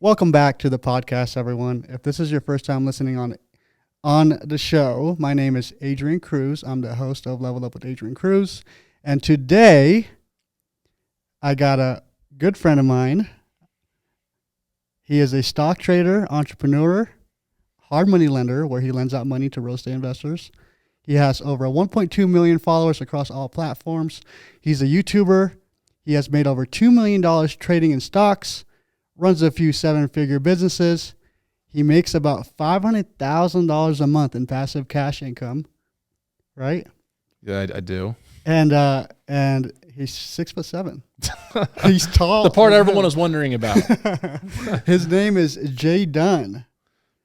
Welcome back to the podcast, everyone. If this is your first time listening on the show, my name is Adrian Cruz. I'm the host of Level Up with Adrian Cruz. And today, I got a good friend of mine. He is a stock trader, entrepreneur, hard money lender, where he lends out money to real estate investors. He has over 1.2 million followers across all platforms. He's a YouTuber. He has made over $2 million trading in stocks, runs a few seven-figure businesses. He makes about $500,000 a month in passive cash income, right? Yeah, I do. And he's 6'7". He's tall. The part everyone was wondering about. His name is JDun.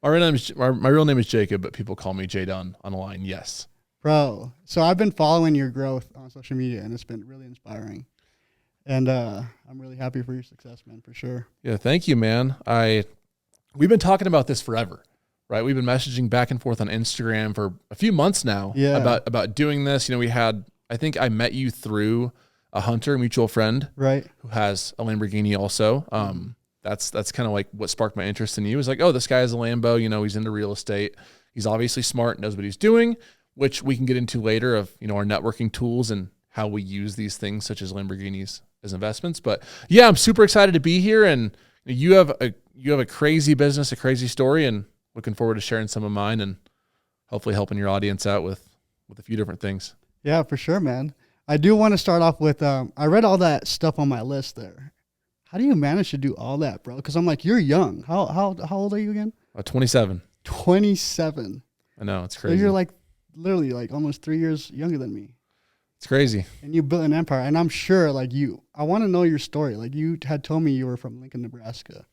My real name is Jacob, but people call me JDun on the line. Yes, bro. So I've been following your growth on social media, and it's been really inspiring. And I'm really happy for your success, man, for sure. Yeah, thank you, man. We've been talking about this forever, right? We've been messaging back and forth on Instagram for a few months now about doing this. You know, I think I met you through a Hunter, mutual friend, right, who has a Lamborghini also. That's kind of like what sparked my interest in you. It was like, oh, this guy has a Lambo, you know, he's into real estate. He's obviously smart, knows what he's doing, which we can get into later of, you know, our networking tools and how we use these things such as Lamborghinis as investments. But yeah, I'm super excited to be here, and you have a crazy business, a crazy story, and looking forward to sharing some of mine and hopefully helping your audience out with a few different things. Yeah, for sure, man. I do want to start off with, I read all that stuff on my list there. How do you manage to do all that, bro? Because I'm like, you're young. How old are you again? 27. 27. I know, it's crazy. So you're like literally like almost 3 years younger than me. It's crazy. And you built an empire. And I'm sure I want to know your story. Like you had told me you were from Lincoln, Nebraska.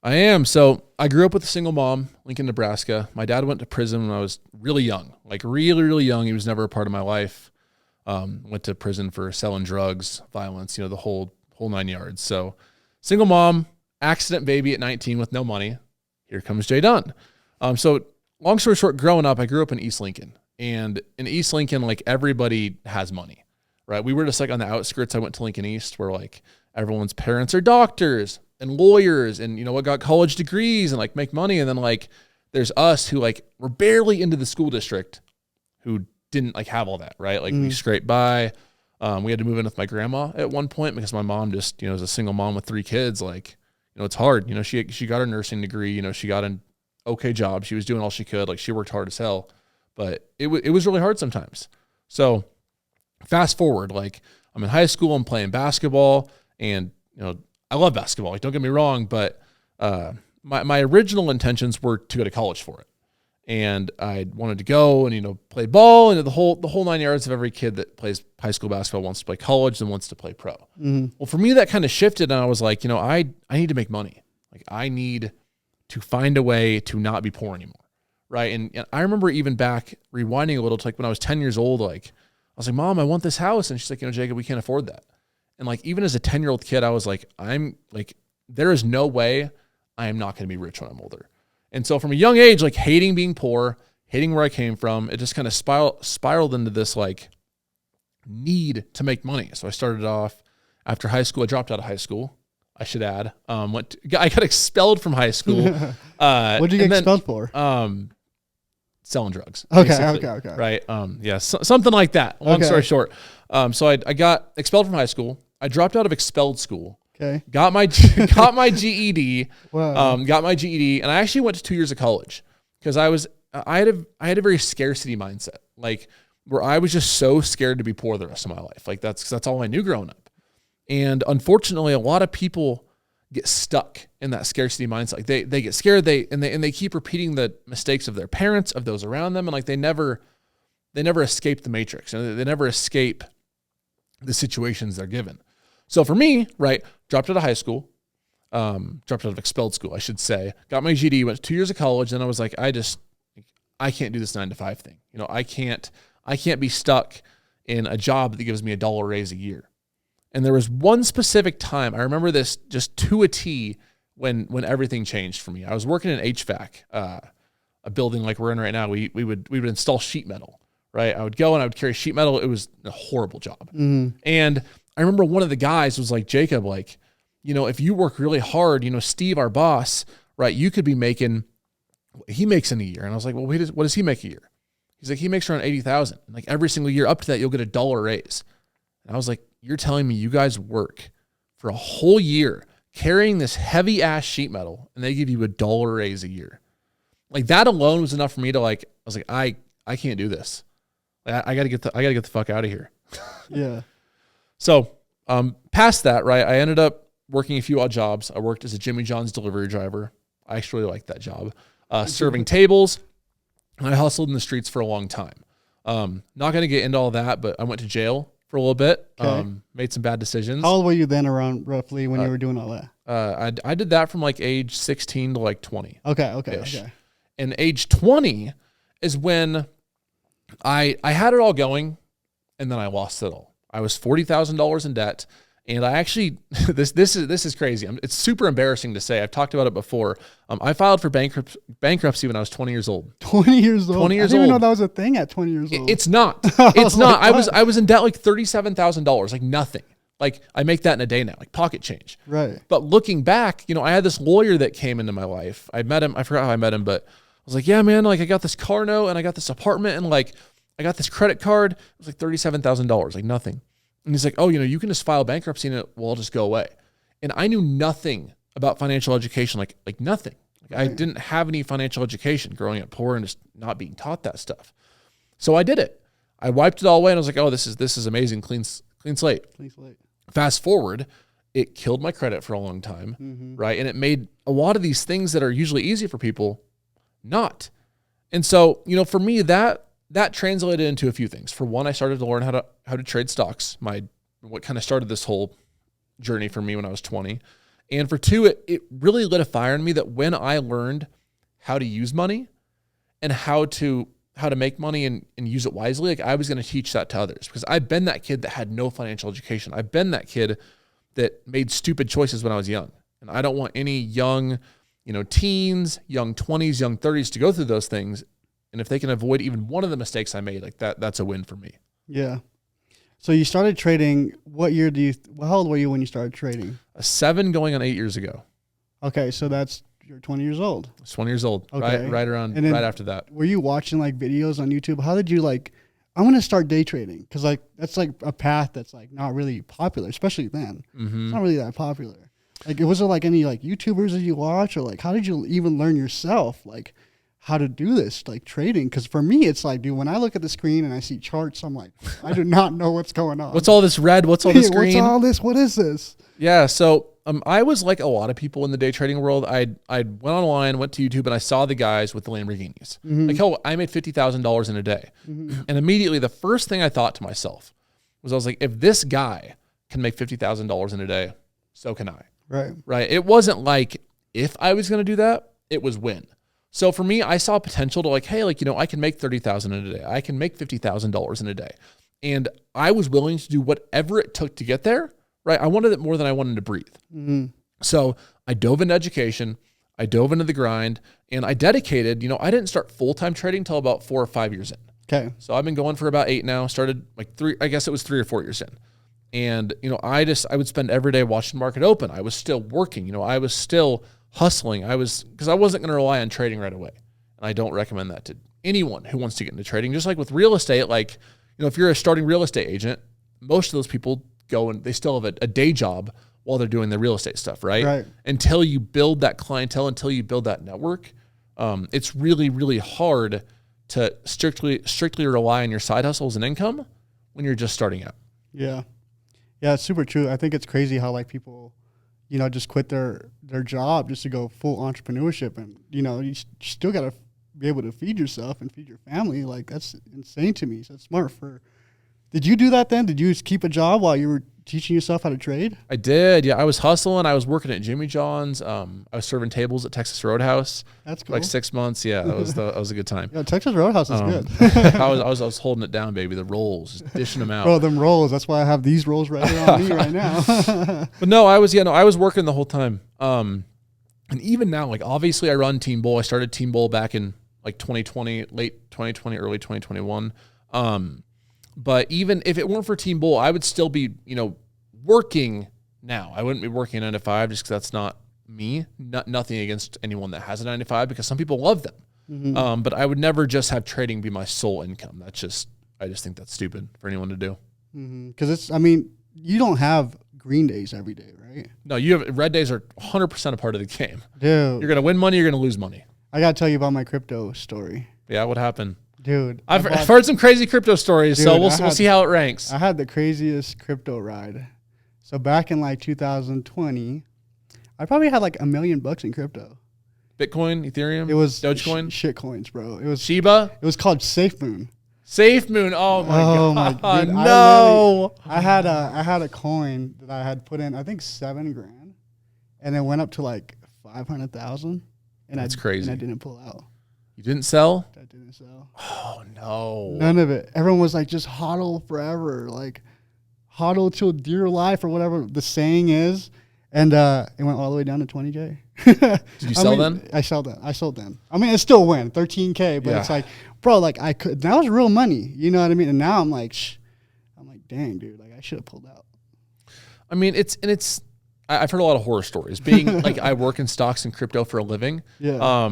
I am. So I grew up with a single mom, Lincoln, Nebraska. My dad went to prison when I was really young, like really, really young. He was never a part of my life. Went to prison for selling drugs, violence, you know, the whole 9 yards. So single mom, accident baby at 19 with no money. Here comes JDun. So long story short, growing up, I grew up in East Lincoln. And in East Lincoln, like everybody has money, right? We were just like on the outskirts. I went to Lincoln East where like everyone's parents are doctors and lawyers and, you know, what got college degrees and like make money. And then like there's us who like were barely into the school district who didn't like have all that, right? Like we scraped by. We had to move in with my grandma at one point because my mom just, you know, was a single mom with 3 kids. Like, you know, it's hard. You know, she got her nursing degree. You know, she got an okay job. She was doing all she could. Like she worked hard as hell. But it was really hard sometimes. So fast forward, like I'm in high school, I'm playing basketball, and you know I love basketball. Like, don't get me wrong, but my original intentions were to go to college for it, and I wanted to go and you know play ball and the whole 9 yards of every kid that plays high school basketball wants to play college and wants to play pro. Well, for me that kind of shifted, and I was like, you know, I need to make money. Like I need to find a way to not be poor anymore. Right. And I remember even back rewinding a little to like when I was 10 years old, like I was like, Mom, I want this house. And she's like, you know, Jacob, we can't afford that. And like, even as a 10-year-old kid, I was like, there is no way I am not going to be rich when I'm older. And so from a young age, like hating being poor, hating where I came from, it just kind of spiraled into this like need to make money. So I started off after high school. I dropped out of high school, I should add. I got expelled from high school. What did you get expelled for? Selling drugs. Okay. Right. Something like that. Long story short. So I got expelled from high school. I dropped out of expelled school. Okay. Got my GED. Wow. Got my GED, and I actually went to 2 years of college because I had a very scarcity mindset, like where I was just so scared to be poor the rest of my life. Like that's all I knew growing up. And unfortunately, a lot of people get stuck in that scarcity mindset. Like they get scared, they keep repeating the mistakes of their parents, of those around them, and like they never escape the matrix. You know, they never escape the situations they're given. So for me, right, dropped out of high school, dropped out of expelled school, I should say, got my GED, went to 2 years of college, and I was like, I can't do this 9 to 5 thing. You know, I can't be stuck in a job that gives me $1 raise a year. And there was one specific time, I remember this just to a T, when everything changed for me. I was working in HVAC, a building like we're in right now. We would install sheet metal, right? I would go and I would carry sheet metal. It was a horrible job. And I remember one of the guys was like, Jacob, like, if you work really hard, Steve, our boss, right, you could be making what he makes in a year. And I was like, well, what does he make a year? He's like, he makes around 80,000. Like every single year up to that, you'll get $1 raise. And I was like, you're telling me you guys work for a whole year carrying this heavy ass sheet metal and they give you $1 raise a year. Like that alone was enough for me to I was like, I can't do this. I gotta get the fuck out of here. Yeah. So, past that, right, I ended up working a fefew odd jobs. I worked as a Jimmy John's delivery driver. I actually liked that job. Serving tables. I hustled in the streets for a long time. Not going to get into all that, but I went to jail for a little bit. Okay. Made some bad decisions. How old were you then around roughly when you were doing all that? I did that from like age 16 to like 20. Okay. And age 20 is when I had it all going and then I lost it all. I was $40,000 in debt. And I actually, this is crazy. It's super embarrassing to say. I've talked about it before. I filed for bankruptcy when I was 20 years old. 20 years old? 20 years I didn't even old. know that was a thing at 20 years old. It's not. It's not. I was in debt like $37,000, like nothing. Like I make that in a day now, like pocket change. Right. But looking back, I had this lawyer that came into my life. I met him. I forgot how I met him, but I was like, yeah, man, like I got this car note and I got this apartment and like I got this credit card. It was like $37,000, like nothing. And he's like, oh, you can just file bankruptcy and it will all just go away. And I knew nothing about financial education, like nothing. Like I didn't have any financial education growing up poor and just not being taught that stuff. So I did it. I wiped it all away and I was like, oh, this is amazing. Clean slate. Fast forward, it killed my credit for a long time, right? And it made a lot of these things that are usually easy for people not. And so, for me, that translated into a few things. For one, I started to learn how to trade stocks. What kind of started this whole journey for me when I was 20. And for two, it really lit a fire in me that when I learned how to use money and how to make money and use it wisely, like I was going to teach that to others because I've been that kid that had no financial education. I've been that kid that made stupid choices when I was young. And I don't want any young, teens, young 20s, young 30s to go through those things. And if they can avoid even one of the mistakes I made, like that's a win for me. Yeah. So you started trading. What year how old were you when you started trading? 7 going on 8 years ago. Okay. So you're 20 years old. I was 20 years old. Okay. Right after that. Were you watching like videos on YouTube? How did you I'm going to start day trading? Cause that's like a path that's like not really popular, especially then. It's not really that popular. Like, was there like any like YouTubers that you watch or like, how did you even learn yourself? Like, how to do this, like trading? Because for me, it's like, dude, when I look at the screen and I see charts, I'm like, I do not know what's going on. What's all this red? What's all this green? What's all this? What is this? Yeah. So I was like a lot of people in the day trading world. I went online, went to YouTube, and I saw the guys with the Lamborghinis. Like, hell, I made $50,000 in a day. And immediately the first thing I thought to myself was, I was like, if this guy can make $50,000 in a day, so can I. Right. It wasn't like if I was going to do that, it was when. So for me, I saw potential to like, hey, like, I can make $30,000 in a day. I can make $50,000 in a day. And I was willing to do whatever it took to get there, right? I wanted it more than I wanted to breathe. So I dove into education. I dove into the grind and I dedicated, I didn't start full-time trading until about 4 or 5 years in. Okay. So I've been going for about 8 now, started like 3, I guess it was 3 or 4 years in. And, I would spend every day watching the market open. I was still working, I was still hustling. Because I wasn't going to rely on trading right away. And I don't recommend that to anyone who wants to get into trading. Just like with real estate, like, if you're a starting real estate agent, most of those people go and they still have a day job while they're doing the real estate stuff, right? Until you build that clientele, until you build that network, it's really, really hard to strictly rely on your side hustles and income when you're just starting out. Yeah. Yeah, it's super true. I think it's crazy how like people, just quit their job just to go full entrepreneurship. And, you still got to be able to feed yourself and feed your family. Like, that's insane to me. So it's smart did you do that then? Did you keep a job while you were teaching yourself how to trade? I did. Yeah. I was hustling. I was working at Jimmy John's. I was serving tables at Texas Roadhouse. That's cool. For like 6 months. Yeah. That was a good time. Yeah. Texas Roadhouse is good. I was holding it down, baby. The rolls, just dishing them out. Bro, them rolls. That's why I have these rolls right here on me right now. But no, I was working the whole time. And even now, like obviously I run Team Bowl. I started Team Bowl back in like 2020, late 2020, early 2021. But even if it weren't for Team Bowl, I would still be, working now. I wouldn't be working a 9 to 5 just because that's not me. Nothing against anyone that has a 9 to 5 because some people love them. Mm-hmm. But I would never just have trading be my sole income. I just think that's stupid for anyone to do. Because you don't have green days every day, right? No, you have red days are 100% a part of the game. Dude, You're gonna win money. You're gonna lose money. I gotta tell you about my crypto story. Yeah, what happened? Dude, I've heard some crazy crypto stories, Dude, so we'll see how it ranks. I had the craziest crypto ride. So back in like 2020, I probably had like $1 million in crypto. Bitcoin, Ethereum, It was Dogecoin, shit coins, bro. It was Shiba. It was called SafeMoon. SafeMoon. Oh my god! Dude, No. I had a coin that I had put in, I think $7,000, and it went up to like 500,000. And That's crazy. And I didn't pull out. You didn't sell? I didn't sell. Oh no! None of it. Everyone was like, just hodl forever, like hodl till dear life or whatever the saying is. And it went all the way down to 20K. Did you sell then? I sold then. I mean, it still went 13K, but it's like, bro, like that was real money. You know what I mean? And now I'm like, dang, dude, like I should have pulled out. I mean, I've heard a lot of horror stories. Being like, I work in stocks and crypto for a living. Yeah.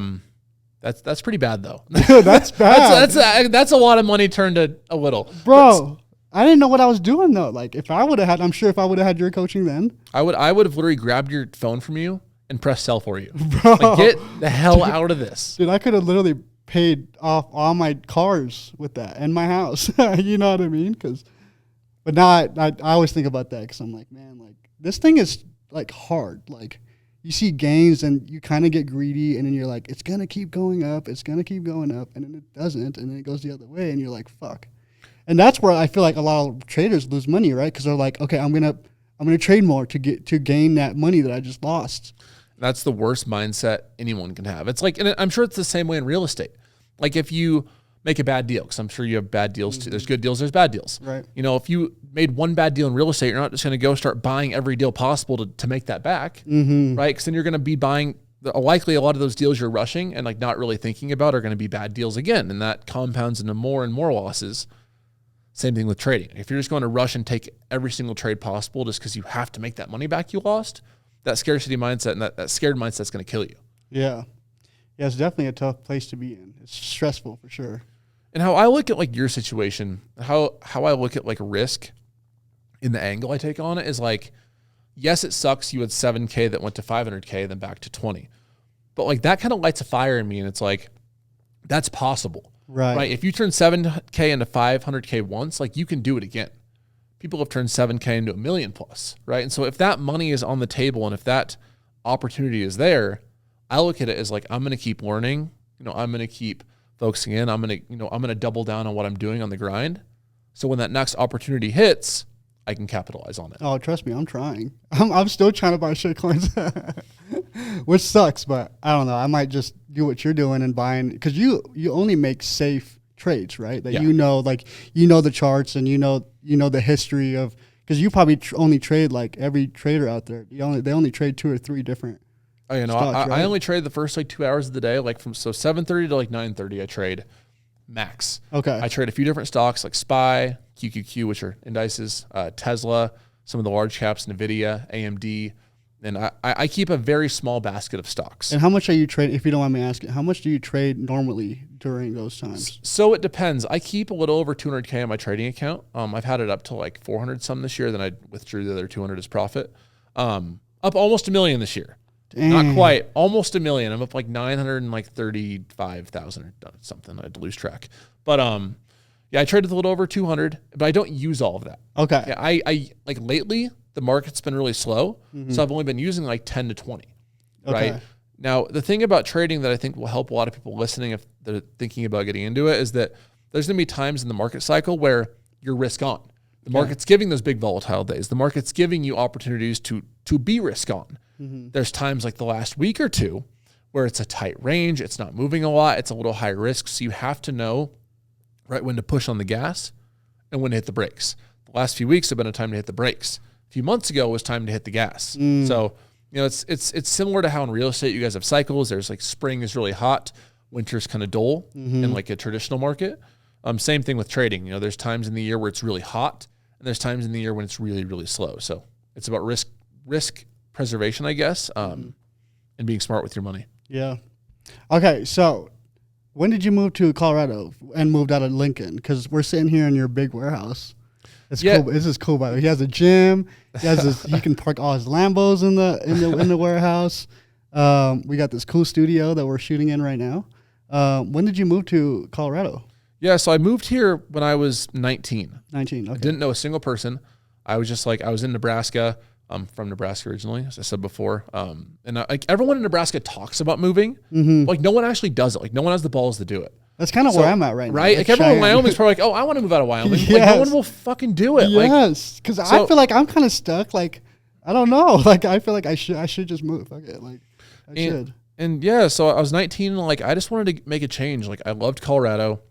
That's pretty bad though. That's bad. that's a lot of money turned to a little. Bro, I didn't know what I was doing though. Like if I would have had, I'm sure if I would have had your coaching then. I would have literally grabbed your phone from you and pressed sell for you. Bro. Like, get the hell out of this. Dude, I could have literally paid off all my cars with that and my house. You know what I mean? But now I always think about that because I'm like, man, like this thing is like hard. Like you see gains and you kind of get greedy and then you're like, it's going to keep going up. It's going to keep going up. And then it doesn't. And then it goes the other way and you're like, fuck. And that's where I feel like a lot of traders lose money, right? Because they're like, okay, I'm gonna trade more to gain that money that I just lost. That's the worst mindset anyone can have. It's like, and I'm sure it's the same way in real estate. Like if you make a bad deal, because I'm sure you have bad deals too. There's good deals, there's bad deals. Right. You know, if you made one bad deal in real estate, you're not just going to go start buying every deal possible to make that back, right? Because then you're going to be buying. Likely a lot of those deals you're rushing and like not really thinking about are going to be bad deals again, and that compounds into more and more losses. Same thing with trading. If you're just going to rush and take every single trade possible just because you have to make that money back you lost, that scarcity mindset and that scared mindset's going to kill you. Yeah. Yeah, it's definitely a tough place to be in. It's stressful for sure. And how I look at like your situation, how I look at like risk in the angle I take on it is like, yes, it sucks you had 7K that went to 500K, then back to 20. But like that kind of lights a fire in me and it's like, that's possible. Right. If you turn 7K into 500K once, like you can do it again. People have turned 7K into $1 million plus, right? And so if that money is on the table and if that opportunity is there, I look at it as like, I'm going to keep learning. You know, I'm going to keep focusing in. I'm going to double down on what I'm doing on the grind. So when that next opportunity hits, I can capitalize on it. Oh, trust me, I'm trying. I'm still trying to buy shit coins, which sucks, but I don't know. I might just do what you're doing and buying, because you only make safe trades, right? That you know the charts and you know the history of, because you probably only trade like every trader out there. They only trade 2 or 3 different. Oh, you know, stocks, I only trade the first like 2 hours of the day, like from 7:30 to like 9:30. I trade max. Okay. I trade a few different stocks like SPY, QQQ, which are indices, Tesla, some of the large caps, NVIDIA, AMD. And I keep a very small basket of stocks. And how much are you trading, if you don't mind me asking, how much do you trade normally during those times? So it depends. I keep a little over 200K on my trading account. I've had it up to like 400 some this year. Then I withdrew the other 200 as profit. Up almost $1 million this year. Dang. Not quite, almost $1 million. I'm up like 935,000 or something. I had to lose track. But yeah, I traded a little over 200, but I don't use all of that. Okay. Yeah, I like lately the market's been really slow, so I've only been using like 10 to 20. Okay. Right. Now the thing about trading that I think will help a lot of people listening if they're thinking about getting into it is that there's going to be times in the market cycle where you're risk on. The market's giving those big volatile days. The market's giving you opportunities to be risk on. There's times like the last week or two where it's a tight range, it's not moving a lot, it's a little high risk. So you have to know right when to push on the gas and when to hit the brakes. The last few weeks have been a time to hit the brakes. A few months ago it was time to hit the gas. So, you know, it's similar to how in real estate you guys have cycles. There's like spring is really hot, winter's kind of dull in like a traditional market. Same thing with trading. You know, there's times in the year where it's really hot and there's times in the year when it's really, really slow. So it's about risk risk preservation, I guess, and being smart with your money. Yeah. Okay, so when did you move to Colorado and moved out of Lincoln? Because we're sitting here in your big warehouse. It's cool. This is cool, by the way. He has a gym. He can park all his Lambos in the warehouse. We got this cool studio that we're shooting in right now. When did you move to Colorado? Yeah, so I moved here when I was 19. 19. Okay. I didn't know a single person. I was just like, I was in Nebraska. I'm from Nebraska originally, as I said before. And like everyone in Nebraska talks about moving. Like no one actually does it. Like no one has the balls to do it. That's kind of where I'm at right now. Right? Like everyone in Wyoming is probably like, oh, I want to move out of Wyoming. Yes. Like no one will fucking do it. Yes, because I feel like I'm kind of stuck. Like I don't know. Like I feel like I should just move. Okay, like I should. And yeah, so I was 19 and like I just wanted to make a change. Like I loved Colorado.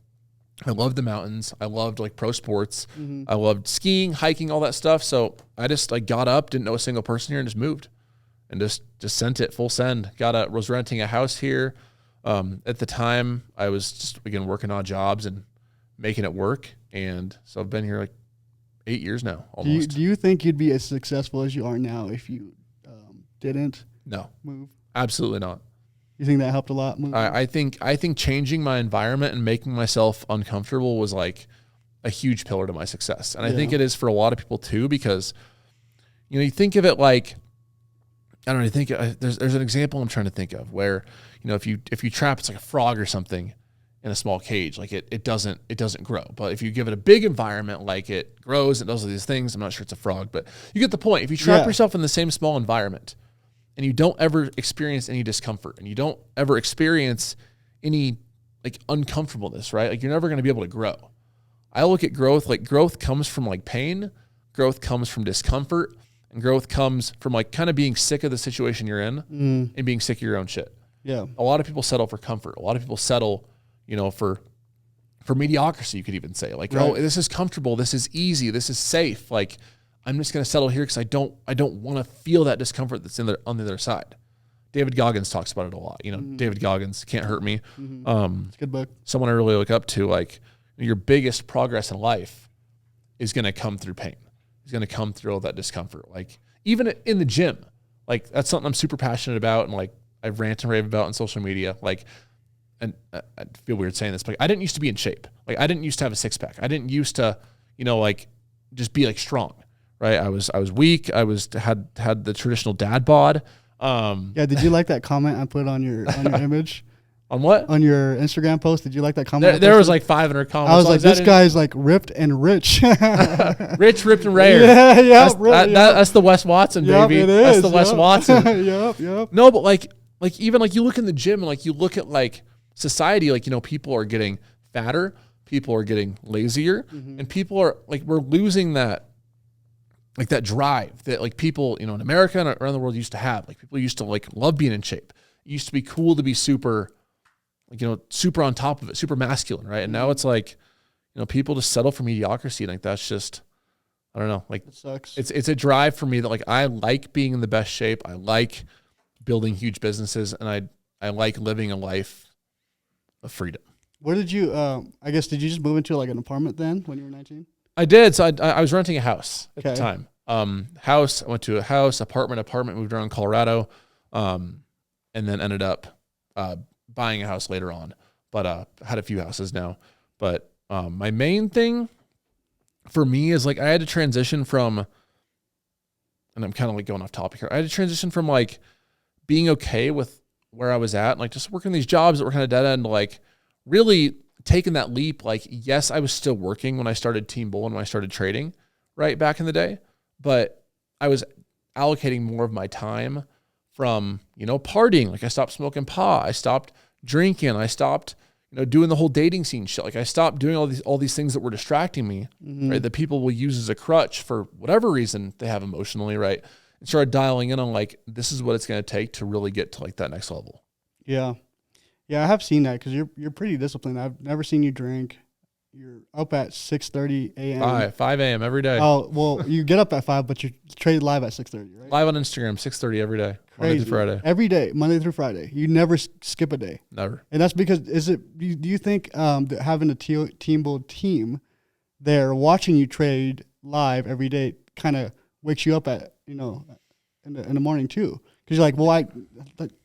I loved the mountains. I loved like pro sports. I loved skiing, hiking, all that stuff. So I just like got up, didn't know a single person here, and just moved, and just sent it full send. Was renting a house here. At the time, I was just again working odd jobs and making it work, and so I've been here like 8 years now, almost. Do you think you'd be as successful as you are now if you didn't? No, move. Absolutely not. You think that helped a lot? I think changing my environment and making myself uncomfortable was like a huge pillar to my success. And I think it is for a lot of people too, because, you know, you think of it like, I don't know, I think there's an example I'm trying to think of where, you know, if you trap, it's like a frog or something in a small cage, like it doesn't grow. But if you give it a big environment, like it grows, it does all these things. I'm not sure it's a frog, but you get the point. If you trap yourself in the same small environment, and you don't ever experience any discomfort, and you don't ever experience any like uncomfortableness, right? Like you're never going to be able to grow. I look at growth, like growth comes from like pain, growth comes from discomfort, and growth comes from like kind of being sick of the situation you're in and being sick of your own shit. Yeah. A lot of people settle for comfort. A lot of people settle, you know, for mediocrity, you could even say. Like, oh, this is comfortable, this is easy, this is safe. Like, I'm just going to settle here because I don't want to feel that discomfort that's on the other side. David Goggins talks about it a lot. You know, David Goggins, Can't Hurt Me. It's a good book. Someone I really look up to. Like, your biggest progress in life is going to come through pain. It's going to come through all that discomfort. Like, even in the gym, like that's something I'm super passionate about, and like I rant and rave about on social media. Like, and I feel weird saying this, but I didn't used to be in shape. Like, I didn't used to have a six pack. I didn't used to, you know, like just be like strong. Right, I was weak. I had the traditional dad bod. Yeah, did you like that comment I put on your image? On what? On your Instagram post? Did you like that comment? There was like 500 comments. I was like, this guy's like ripped and rich. Rich, ripped, and rare. Yeah, that's the Wes Watson, baby. It is. That's the Wes Watson. Yep. No, but like even like you look in the gym and like you look at like society, like, you know, people are getting fatter, people are getting lazier, and people are like, we're losing that. Like that drive that like people, you know, in America and around the world used to have. Like people used to like love being in shape. It used to be cool to be super, like, you know, super on top of it, super masculine, right? And now it's like, you know, people just settle for mediocrity. Like that's just, I don't know. Like it sucks. It's a drive for me that like I like being in the best shape. I like building huge businesses, and I like living a life of freedom. Where did you? I guess did you just move into like an apartment then when you were 19? I did. So I was renting a house at the time. I went to a house, apartment, moved around Colorado, and then ended up buying a house later on. But had a few houses now. But my main thing for me is like I had to transition from, and I'm kind of like going off topic here. I had to transition from like being okay with where I was at, and like just working these jobs that were kind of dead end, like really taking that leap. Like, yes, I was still working when I started Team Bull and when I started trading, right, back in the day, but I was allocating more of my time from, you know, partying. Like I stopped smoking pot, I stopped drinking, I stopped, you know, doing the whole dating scene shit. Like I stopped doing all these things that were distracting me, right, that people will use as a crutch for whatever reason they have emotionally, right, and started dialing in on like, this is what it's going to take to really get to like that next level. Yeah, I have seen that because you're pretty disciplined. I've never seen you drink. You're up at 6:30 a.m. 5 a.m. every day. Oh, well, you get up at 5, but you trade live at 6:30, right? Live on Instagram, 6:30 every day, Monday through Friday. Every day, Monday through Friday. You never skip a day. Never. And that's because, do you think that having a Team Bull team there watching you trade live every day kind of wakes you up at, you know, in the morning too. Because you're like, well,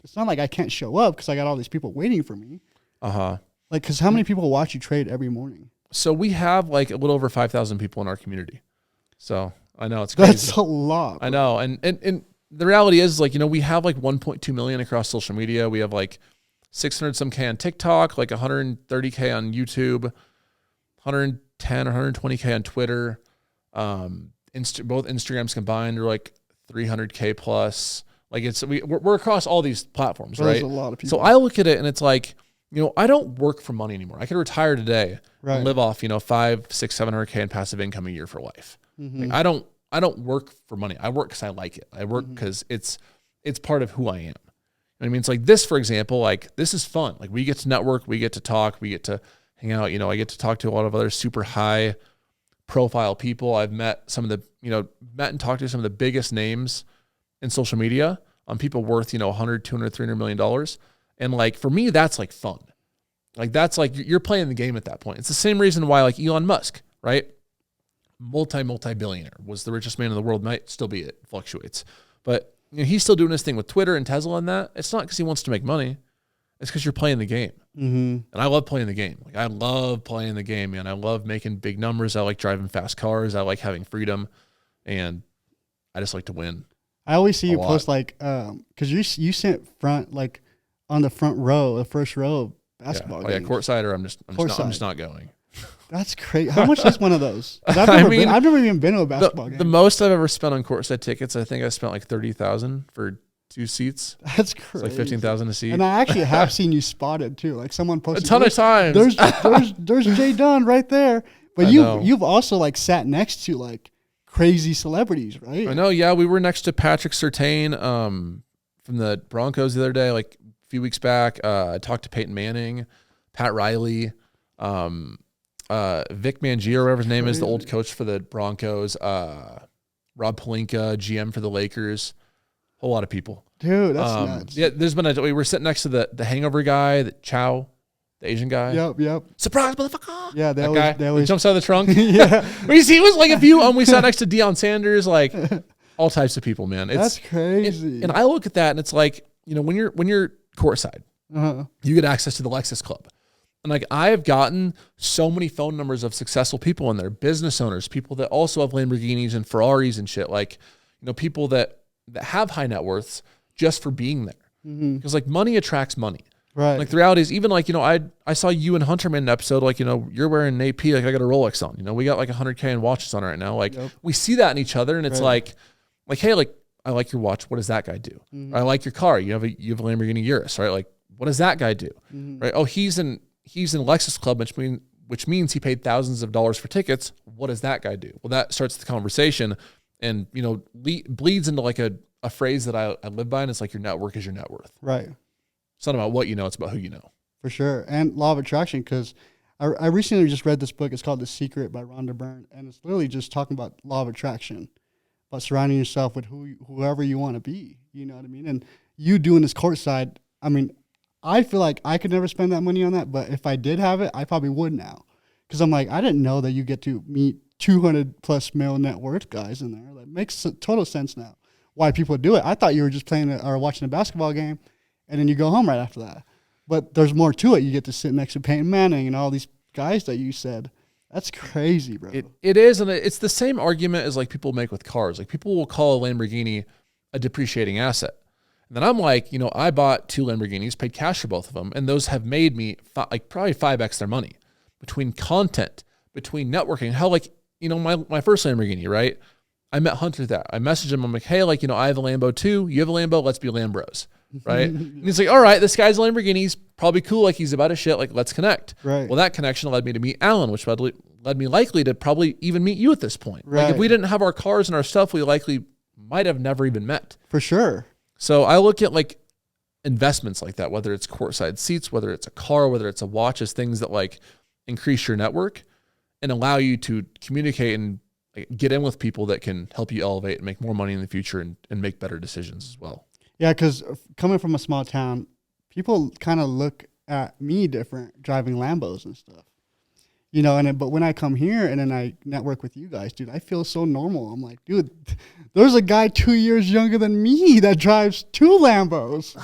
it's not like I can't show up because I got all these people waiting for me. Like, because how many people watch you trade every morning? So we have like a little over 5,000 people in our community. So I know it's crazy. That's a lot. Bro. I know. And the reality is, like, you know, we have like 1.2 million across social media. We have like 600 some K on TikTok, like 130K on YouTube, 110 or 120K on Twitter. Both Instagrams combined are like 300K plus. Like we're across all these platforms, right? There's a lot of people. So I look at it and it's like, you know, I don't work for money anymore. I could retire today and live off, you know, 500, 600, 700K in passive income a year for life. Like, I don't work for money. I work because I like it. I work because it's part of who I am. You know what I mean? It's like this, for example, like this is fun. Like we get to network, we get to talk, we get to hang out. You know, I get to talk to a lot of other super high profile people. I've met and talked to some of the biggest names in social media on people worth, you know, 100, 200, $300 million. And like, for me, that's like fun. Like that's like, you're playing the game at that point. It's the same reason why like Elon Musk, right? Multi-billionaire, was the richest man in the world, might still be, it fluctuates. But you know, he's still doing his thing with Twitter and Tesla and that. It's not because he wants to make money. It's because you're playing the game. And I love playing the game. Like I love playing the game, man. I love making big numbers. I like driving fast cars. I like having freedom. And I just like to win. I always see you post like, because you sit front, like on the front row, the first row of basketball games. Courtside, or I'm just not going. That's crazy. How much is one of those? I've never even been to a basketball game. The most I've ever spent on courtside tickets, I think I spent like $30,000 for 2 seats. That's crazy. It's like $15,000 a seat. And I actually have seen you spotted too. Like someone posted a ton of times. There's JDun right there. But you've also like sat next to like crazy celebrities, right? I know. Yeah, we were next to Patrick Surtain from the Broncos the other day, like a few weeks back. I talked to Peyton Manning, Pat Riley. Vic Mangio, or whatever his name is, the old coach for the Broncos, Rob Pelinka, GM for the Lakers, a whole lot of people. Dude, that's nuts. Yeah, we were sitting next to the Hangover guy, the Chow, the Asian guy. Yep. Surprise, motherfucker. Yeah, that guy. They always jumps out of the trunk. Yeah. He was like a few, we sat next to Deion Sanders, like all types of people, man. That's crazy. And I look at that and it's like, you know, when you're courtside, you get access to the Lexus Club. And like I have gotten so many phone numbers of successful people in there, business owners, people that also have Lamborghinis and Ferraris and shit. Like, you know, people that have high net worths just for being there. Because like money attracts money. Right. Like the reality is, even like, you know, I saw you and Hunter made an episode, like, you know, you're wearing an AP, like I got a Rolex on, you know, we got like 100K in watches on right now. Like we see that in each other and it's like, hey, like I like your watch. What does that guy do? I like your car. You have a Lamborghini Urus, right? Like, what does that guy do? Right. Oh, he's in Lexus Club, which means he paid thousands of dollars for tickets. What does that guy do? Well, that starts the conversation and, you know, bleeds into like a phrase that I live by, and it's like your network is your net worth. Right. It's not about what you know, it's about who you know. For sure. And law of attraction, because I recently just read this book. It's called The Secret by Rhonda Byrne, and it's literally just talking about law of attraction, about surrounding yourself with whoever you want to be. You know what I mean? And you doing this courtside, I mean, I feel like I could never spend that money on that, but if I did have it, I probably would now. Because I'm like, I didn't know that you get to meet 200 plus mil net worth guys in there. That makes total sense now why people do it. I thought you were just playing or watching a basketball game and then you go home right after that. But there's more to it. You get to sit next to Peyton Manning and all these guys that you said. That's crazy, bro. It is, and it's the same argument as like people make with cars. Like people will call a Lamborghini a depreciating asset. And then I'm like, you know, I bought 2 Lamborghinis, paid cash for both of them, and those have made me probably 5x their money between content, between networking. How like, you know, my first Lamborghini, right? I met Hunter that. I messaged him. I'm like, hey, like, you know, I have a Lambo too. You have a Lambo. Let's be Lambros, right? And he's like, all right, this guy's a Lamborghini. He's probably cool. Like he's about his shit. Like let's connect. Right. Well, that connection led me to meet Alan, which led me likely to probably even meet you at this point. Right. Like if we didn't have our cars and our stuff, we likely might have never even met. For sure. So I look at like investments like that, whether it's courtside seats, whether it's a car, whether it's a watch, as things that like increase your network and allow you to communicate and get in with people that can help you elevate and make more money in the future and make better decisions as well. Yeah, because coming from a small town, people kind of look at me different driving Lambos and stuff. You know, but when I come here and then I network with you guys, dude, I feel so normal. I'm like, dude, there's a guy 2 years younger than me that drives 2 Lambos.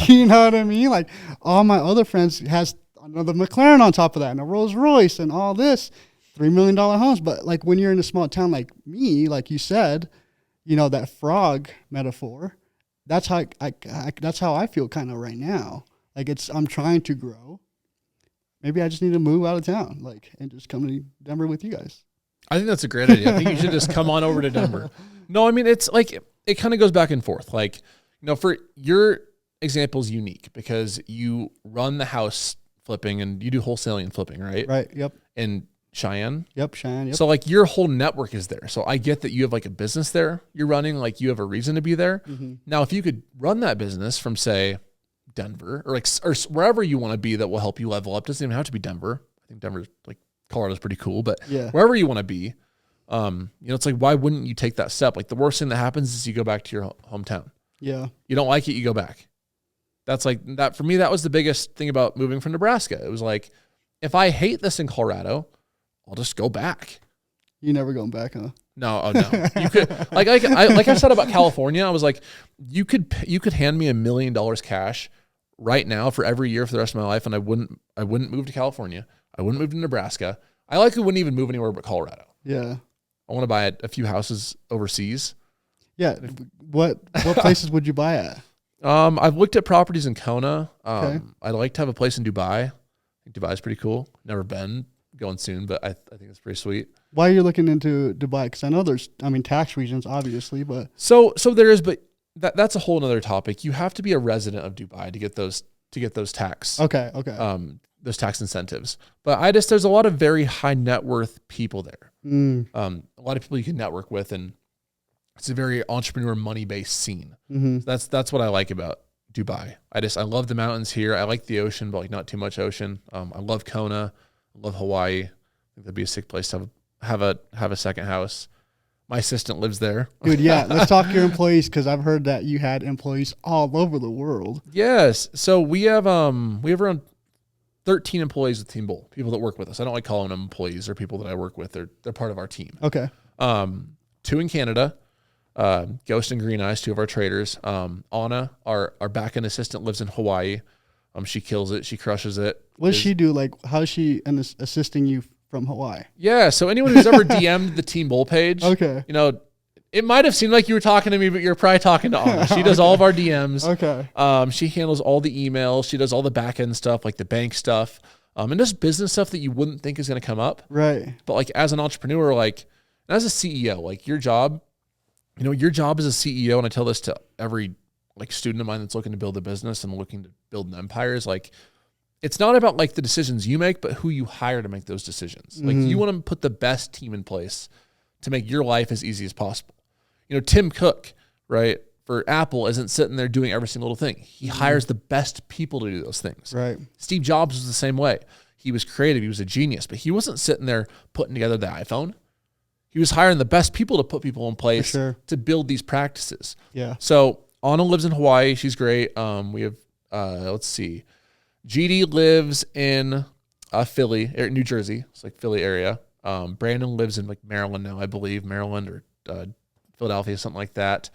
You know what I mean? Like, all my other friends has another McLaren on top of that and a Rolls Royce and all this, $3 million homes. But like when you're in a small town like me, like you said, you know, that frog metaphor, that's how that's how I feel kind of right now. Like I'm trying to grow. Maybe I just need to move out of town, like, and just come to Denver with you guys. I think that's a great idea. I think you should just come on over to Denver. No, I mean, it's like, it kind of goes back and forth. Like, you know, for your example is unique because you run the house flipping and you do wholesaling and flipping, right? Right. Yep. In Cheyenne. Yep. Cheyenne. Yep. So like your whole network is there. So I get that you have like a business there you're running, like you have a reason to be there. Mm-hmm. Now, if you could run that business from say Denver or wherever you want to be that will help you level up. Doesn't even have to be Denver. I think Denver's like Colorado's pretty cool, but wherever you want to be, you know, it's like, why wouldn't you take that step? Like the worst thing that happens is you go back to your hometown. Yeah. You don't like it, you go back. That's like that for me. That was the biggest thing about moving from Nebraska. It was like, if I hate this in Colorado, I'll just go back. You never going back, huh? No, oh no. You could like I said about California. I was like, you could hand me $1 million cash right now for every year for the rest of my life, and I wouldn't move to California. I wouldn't move to Nebraska. I likely wouldn't even move anywhere but Colorado. Yeah. I want to buy a few houses overseas. Yeah. What places would you buy at? I've looked at properties in Kona. Okay. I'd like to have a place in Dubai. I think Dubai is pretty cool. Never been, going soon, but I think it's pretty sweet. Why are you looking into Dubai? Because I know there's, tax regions, obviously, but so there is, but that's a whole nother topic. You have to be a resident of Dubai to get those tax. Okay. Those tax incentives. But there's a lot of very high net worth people there. A lot of people you can network with, and it's a very entrepreneur money based scene. Mm-hmm. So that's what I like about Dubai. I love the mountains here. I like the ocean, but like not too much ocean. I love Kona. I love Hawaii. I think that'd be a sick place to have a second house. My assistant lives there. Dude, yeah. Let's talk to your employees, because I've heard that you had employees all over the world. Yes. So we have around 13 employees with Team Bull, people that work with us. I don't like calling them employees or people that I work with. They're part of our team. Okay. 2 in Canada, Ghost and Green Eyes, 2 of our traders. Anna, our back-end assistant, lives in Hawaii. She kills it. She crushes it. What does she do? Like, how's she assisting you from Hawaii? Yeah. So anyone who's ever DM'd the Team Bull page, okay, you know, it might have seemed like you were talking to me, but you're probably talking to Anna. She does all of our DMs. Okay. She handles all the emails. She does all the back end stuff, like the bank stuff, and just business stuff that you wouldn't think is going to come up. Right. But like as an entrepreneur, like as a CEO, like your job as a CEO, and I tell this to every like student of mine that's looking to build a business and looking to build an empire, is like, it's not about like the decisions you make, but who you hire to make those decisions. Like you want to put the best team in place to make your life as easy as possible. You know, Tim Cook, right, for Apple isn't sitting there doing every single little thing. He hires the best people to do those things. Right. Steve Jobs was the same way. He was creative. He was a genius, but he wasn't sitting there putting together the iPhone. He was hiring the best people to put people in place to build these practices. Yeah. So Anna lives in Hawaii. She's great. We have, let's see, GD lives in Philly, New Jersey. It's like Philly area. Brandon lives in like Maryland now, I believe, Maryland or Philadelphia, something like that.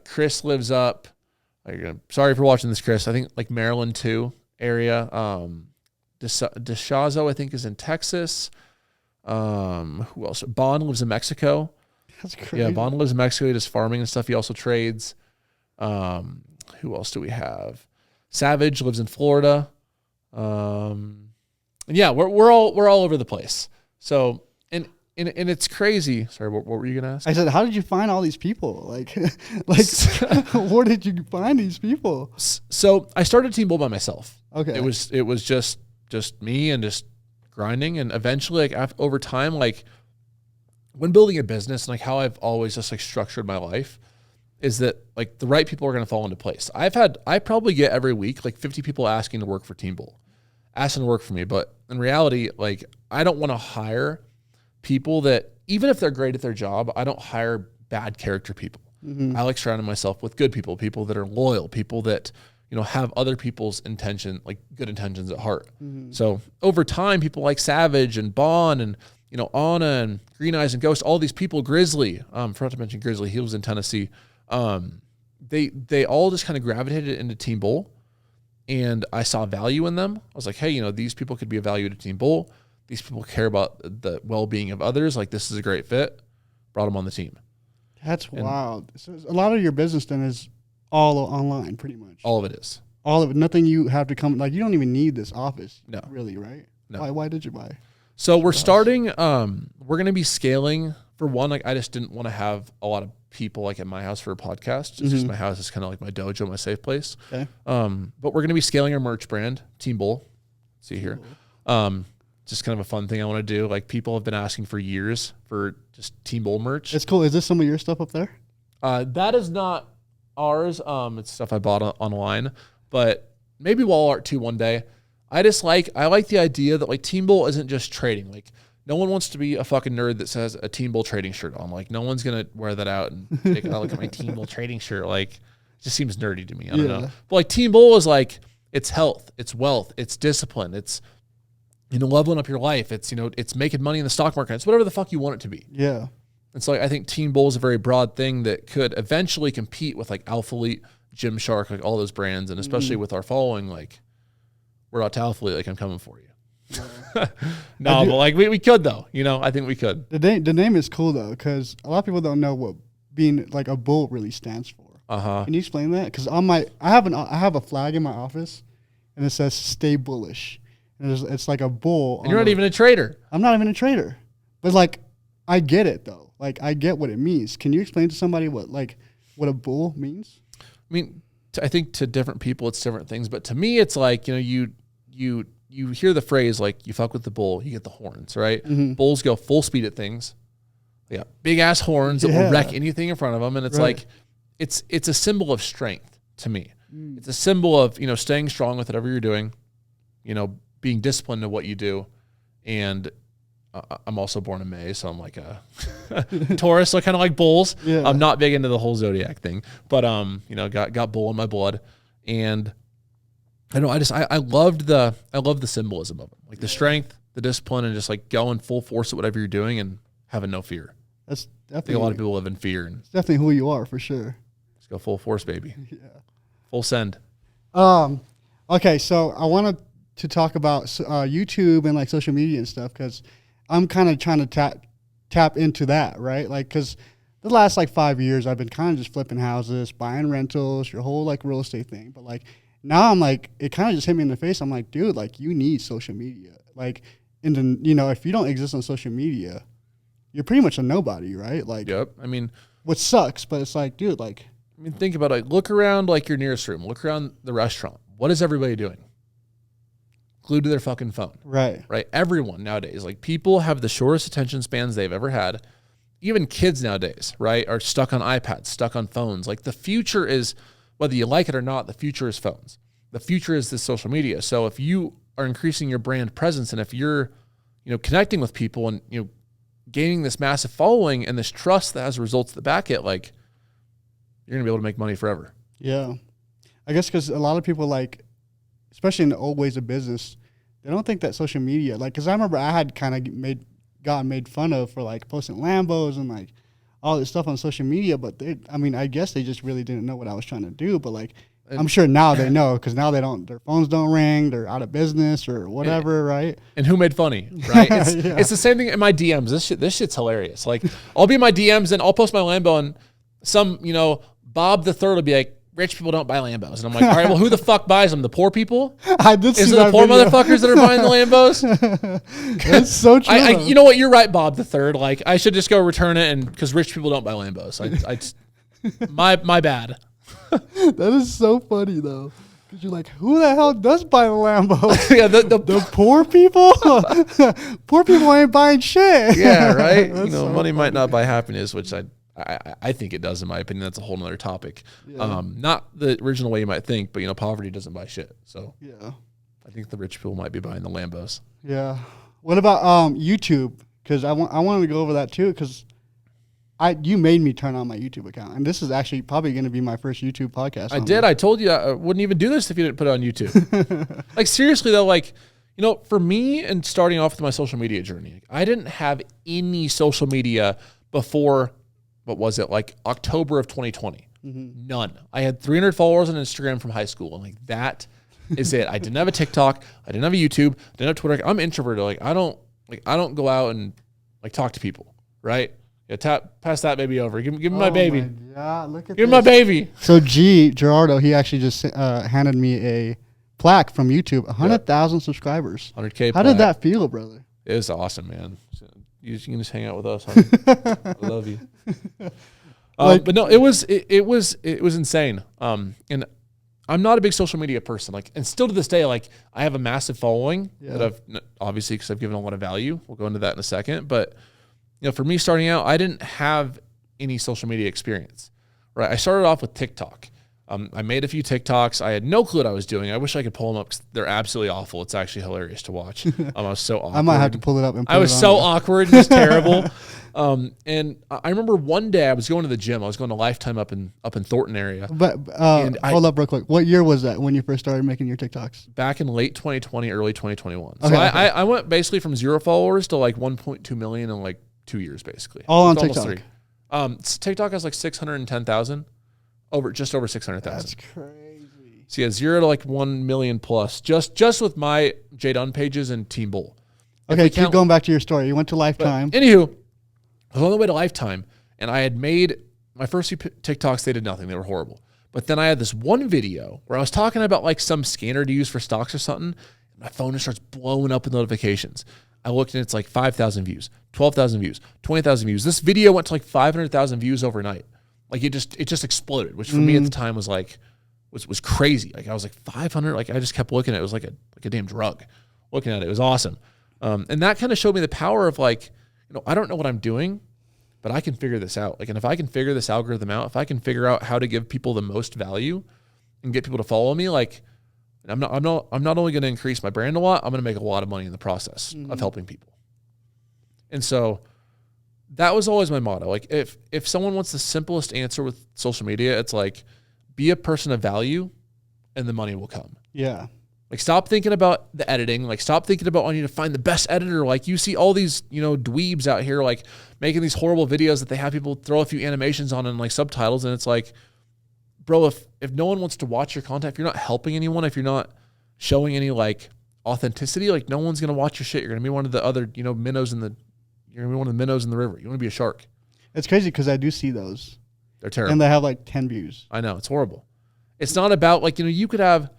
Chris lives up. Sorry for watching this, Chris. I think like Maryland too area. Deshazo, I think, is in Texas. Who else? Bond lives in Mexico. That's crazy. Yeah, Bond lives in Mexico. He does farming and stuff. He also trades. Who else do we have? Savage lives in Florida. And yeah, we're all over the place. So and it's crazy. Sorry, what were you gonna ask? I said, how did you find all these people? Like where did you find these people? So I started Team Bull by myself. Okay. It was just me and just grinding, and eventually, like over time, like when building a business, and like how I've always just like structured my life, is that like the right people are going to fall into place. I probably get every week like 50 people asking to work for Team Bull, asking to work for me. But in reality, like I don't want to hire people that, even if they're great at their job, I don't hire bad character people. I like surrounding myself with good people that are loyal, people that have other people's good intentions at heart. So over time, people like Savage and Bond and, Anna and Green Eyes and Ghost, all these people, Grizzly, forgot to mention Grizzly, he was in Tennessee. They all just kind of gravitated into Team Bull, and I saw value in them. I was like, hey, these people could be a value to Team Bull. These people care about the well-being of others. Like, this is a great fit. Brought them on the team. That's wild. So a lot of your business then is all online, pretty much. All of it is. All of it. Nothing you have to come. Like, you don't even need this office. No. Really, right? No. Why did you buy? So we're starting. We're going to be scaling. For one, I just didn't want to have a lot of people at my house for a podcast. Just because my house is kind of like my dojo, my safe place. Okay. But we're going to be scaling our merch brand, Team Bull. See here. Just kind of a fun thing I want to do. Like, people have been asking for years for just Team Bull merch. It's cool. Is this some of your stuff up there? That is not ours. It's stuff I bought online, but maybe wall art too one day. I like the idea that Team Bull isn't just trading. Like, no one wants to be a fucking nerd that says a Team Bull trading shirt on. Like, no one's gonna wear that out and take a look at my Team Bull trading shirt. Like, it just seems nerdy to me. I don't know. But Team Bull is it's health, it's wealth, it's discipline, it's leveling up your life. It's it's making money in the stock market. It's whatever the fuck you want it to be. Yeah. And so I think Team Bull is a very broad thing that could eventually compete with Alpha Elite, Gymshark, all those brands, and especially with our following, we're out to Alpha Elite, I'm coming for you. No, but we could though. I think we could. The name is cool though, because a lot of people don't know what being a bull really stands for. Can you explain that? Because I have a flag in my office, and it says "Stay Bullish." And it's like a bull. And you're not even a trader. I'm not even a trader, but I get it though. I get what it means. Can you explain to somebody what a bull means? I mean, I think to different people it's different things, but to me it's you hear the phrase you fuck with the bull, you get the horns, right? Bulls go full speed at things. They got big ass horns that will wreck anything in front of them, and it's it's a symbol of strength to me. It's a symbol of staying strong with whatever you're doing, being disciplined in what you do. And I'm also born in May, so I'm a Taurus, so kind of like bulls. Yeah. I'm not big into the whole zodiac thing, but got bull in my blood. And I know I loved the symbolism of it, the strength, the discipline, and just going full force at whatever you're doing and having no fear. That's definitely, I think a lot of people live in fear, and it's definitely who you are for sure. Let's go full force, baby. Yeah. Full send. Okay, so I wanted to talk about YouTube and social media and stuff, because I'm kind of trying to tap into that, right? Because the last 5 years I've been kind of just flipping houses, buying rentals, your whole real estate thing. But now I'm it kind of just hit me in the face. I'm dude, you need social media. If you don't exist on social media, you're pretty much a nobody, right? Yep. I mean, what sucks, but it's dude, I mean, think about it. Look around your nearest room. Look around the restaurant. What is everybody doing? Glued to their fucking phone. Right. Right. Everyone nowadays, people have the shortest attention spans they've ever had. Even kids nowadays, right, are stuck on iPads, stuck on phones. The future is, whether you like it or not, the future is phones. The future is this social media. So if you are increasing your brand presence, and if you're, connecting with people and, gaining this massive following and this trust that has results that back it, you're going to be able to make money forever. Yeah. I guess because a lot of people, especially in the old ways of business, they don't think that social media, because I remember I had kind of gotten made fun of for posting Lambos and all this stuff on social media, but I guess they just really didn't know what I was trying to do. But I'm sure now they know, because now their phones don't ring, they're out of business or whatever, right? And who made funny, right? It's the same thing in my DMs. This shit's hilarious. I'll be in my DMs and I'll post my Lambo, and some, Bob the Third will be like, rich people don't buy Lambos. And I'm like, all right, well, who the fuck buys them? The poor people? I did see Is it the poor motherfuckers that are buying the Lambos? That's so true. You know what? You're right, Bob the Third. I should just go return it, and because rich people don't buy Lambos. My bad. That is so funny though, because you're who the hell does buy the Lambo? Yeah, the poor people. Poor people ain't buying shit. Yeah, right. So money might not buy happiness, which I think it does, in my opinion. That's a whole nother topic. Yeah. Not the original way you might think, but poverty doesn't buy shit. So yeah, I think the rich people might be buying the Lambos. Yeah. What about YouTube? Because I wanted to go over that too, because you made me turn on my YouTube account, and this is actually probably going to be my first YouTube podcast. I did. I told you I wouldn't even do this if you didn't put it on YouTube. Like seriously though, like, you know, for me and starting off with my social media journey, I didn't have any social media before, what was it, like October of 2020. Mm-hmm. None. I had 300 followers on Instagram from high school, and like that is it. I didn't have a TikTok. I didn't have a YouTube. I didn't have Twitter. I'm introverted. Like I don't go out and like talk to people, right? Yeah, pass that baby over. Give me my baby. Yeah, look at Give me my baby. So Gerardo, he actually just handed me a plaque from YouTube. 100,000 subscribers. 100K. How did that feel, brother? It was awesome, man. You can just hang out with us, honey. I love you. But no, it was insane. And I'm not a big social media person. Like, and still to this day, like I have a massive following that I've obviously because I've given a lot of value. We'll go into that in a second. But you know, for me starting out, I didn't have any social media experience. Right? I started off with TikTok. I made a few TikToks. I had no clue what I was doing. I wish I could pull them up because they're absolutely awful. It's actually hilarious to watch. I was so awkward. I might have to pull it up. I was so awkward. It was terrible. And I remember one day I was going to the gym. I was going to Lifetime up in Thornton area. But hold up real quick. What year was that when you first started making your TikToks? Back in late 2020, early 2021. Okay, so I went basically from 0 followers to like 1.2 million in like 2 years, basically. All on TikTok. TikTok has like 610,000. Just over 600,000. That's crazy. So yeah, 0 to like 1 million plus, just with my JDun pages and Team Bull. Okay, keep going back to your story. You went to Lifetime. But anywho, I was on the way to Lifetime, and I had made my first few TikToks. They did nothing. They were horrible. But then I had this one video where I was talking about like some scanner to use for stocks or something. And my phone just starts blowing up with notifications. I looked and it's like 5,000 views, 12,000 views, 20,000 views. This video went to like 500,000 views overnight. Like it just exploded, which for me at the time was like, was crazy. Like I was like 500, like I just kept looking at it. It was like a damn drug looking at it. It was awesome. And that kind of showed me the power of like, you know, I don't know what I'm doing, but I can figure this out. Like, and if I can figure this algorithm out, if I can figure out how to give people the most value and get people to follow me, like I'm not only going to increase my brand a lot, I'm going to make a lot of money in the process of helping people. And so that was always my motto. Like if someone wants the simplest answer with social media, it's like be a person of value and the money will come. Yeah. Like stop thinking about the editing. Like stop thinking about wanting to find the best editor. Like you see all these, you know, dweebs out here like making these horrible videos that they have people throw a few animations on and like subtitles. And it's like, bro, if no one wants to watch your content, if you're not helping anyone, if you're not showing any like authenticity, like no one's going to watch your shit. You're going to be one of the other, you know, you're going to be one of the minnows in the river. You want to be a shark. It's crazy because I do see those. They're terrible. And they have like 10 views. I know. It's horrible. It's not about like, you know, you could have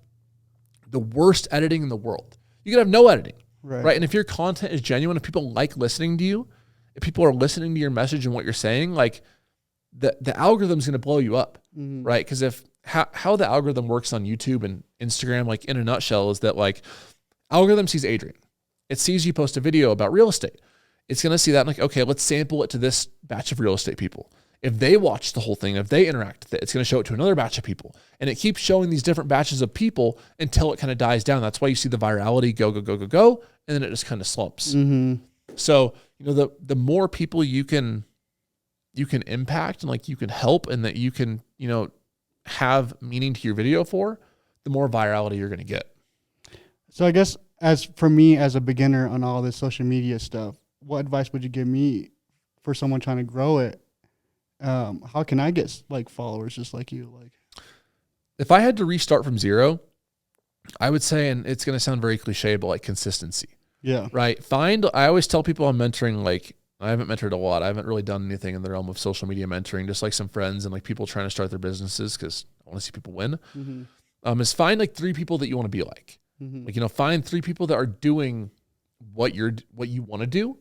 the worst editing in the world. You could have no editing. Right. And if your content is genuine, if people like listening to you, if people are listening to your message and what you're saying, like the algorithm's going to blow you up. Mm-hmm. Right. Because how the algorithm works on YouTube and Instagram, like in a nutshell, is that like algorithm sees Adrian. It sees you post a video about real estate. It's going to see that and like, okay, let's sample it to this batch of real estate people. If they watch the whole thing, if they interact with it, it's going to show it to another batch of people. And it keeps showing these different batches of people until it kind of dies down. That's why you see the virality go, and then it just kind of slumps. Mm-hmm. So, you know, the more people you can impact and like you can help and that you can, you know, have meaning to your video for, the more virality you're going to get. So I guess as for me as a beginner on all this social media stuff, what advice would you give me for someone trying to grow it? How can I get like followers just like you? Like, if I had to restart from 0, I would say, and it's going to sound very cliche, but like consistency. Yeah. Right. I always tell people I'm mentoring, like I haven't mentored a lot. I haven't really done anything in the realm of social media mentoring, just like some friends and like people trying to start their businesses because I want to see people win. Mm-hmm. Is find like 3 people that you want to be like. Mm-hmm. Like, you know, find 3 people that are doing what you want to do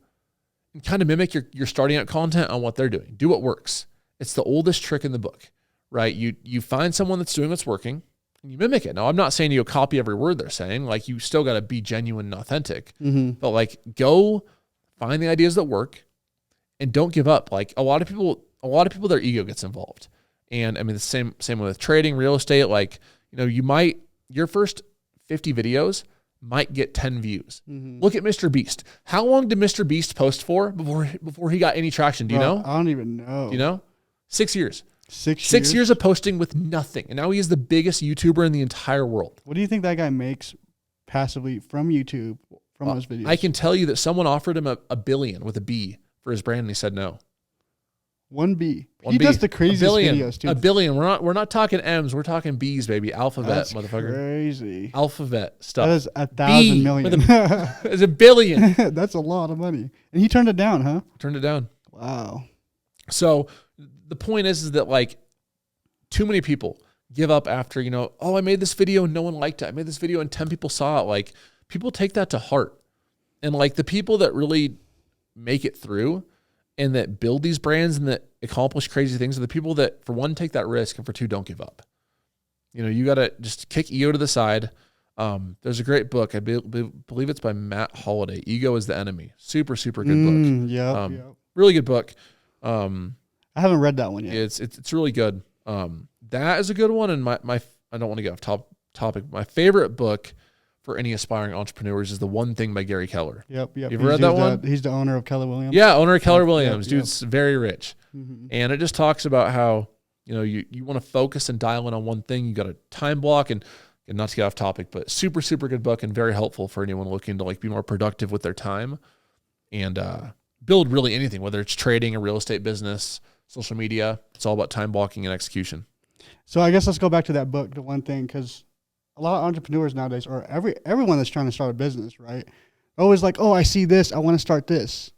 and kind of mimic your starting out content on what they're doing. Do what works. It's the oldest trick in the book, right? You find someone that's doing what's working and you mimic it. Now, I'm not saying you copy every word they're saying. Like you still got to be genuine and authentic, but like go find the ideas that work and don't give up. Like a lot of people, their ego gets involved. And I mean, the same with trading, real estate. Like, you know, your first 50 videos might get 10 views. Mm-hmm. Look at Mr. Beast. How long did Mr. Beast post for before he got any traction? Do you know? I don't even know. Do you know? 6 years. 6 years of posting with nothing. And now he is the biggest YouTuber in the entire world. What do you think that guy makes passively from YouTube, from those videos? I can tell you that someone offered him a billion with a B for his brand, and he said no. 1B. He does the craziest videos too. A billion. We're not talking M's. We're talking B's, baby. Alphabet, That's motherfucker. Crazy. Alphabet stuff. That is 1,000 million. It's a billion. That's a lot of money. And he turned it down, huh? Turned it down. Wow. So the point is that like too many people give up after, oh, I made this video and no one liked it. I made this video and 10 people saw it. Like people take that to heart. And like the people that really make it through and that build these brands and that accomplish crazy things are the people that, for one, take that risk, and for two, don't give up. You got to just kick ego to the side. There's a great book. I believe it's by Matt Holliday. Ego is the Enemy. Super, super good book. Yeah. Really good book. I haven't read that one yet. It's really good. That is a good one. And my I don't want to get off topic. My favorite book for any aspiring entrepreneurs is The One Thing by Gary Keller. Yep. You've read that one? He's the owner of Keller Williams. Yeah, owner of Keller Williams. Yep. Dude's very rich. Mm-hmm. And it just talks about how, you want to focus and dial in on one thing. You got a time block and not to get off topic, but super, super good book and very helpful for anyone looking to like be more productive with their time and build really anything, whether it's trading, a real estate business, social media. It's all about time blocking and execution. So I guess let's go back to that book, The One Thing, because a lot of entrepreneurs nowadays, or everyone that's trying to start a business, right? Always like, oh, I see this, I want to start this.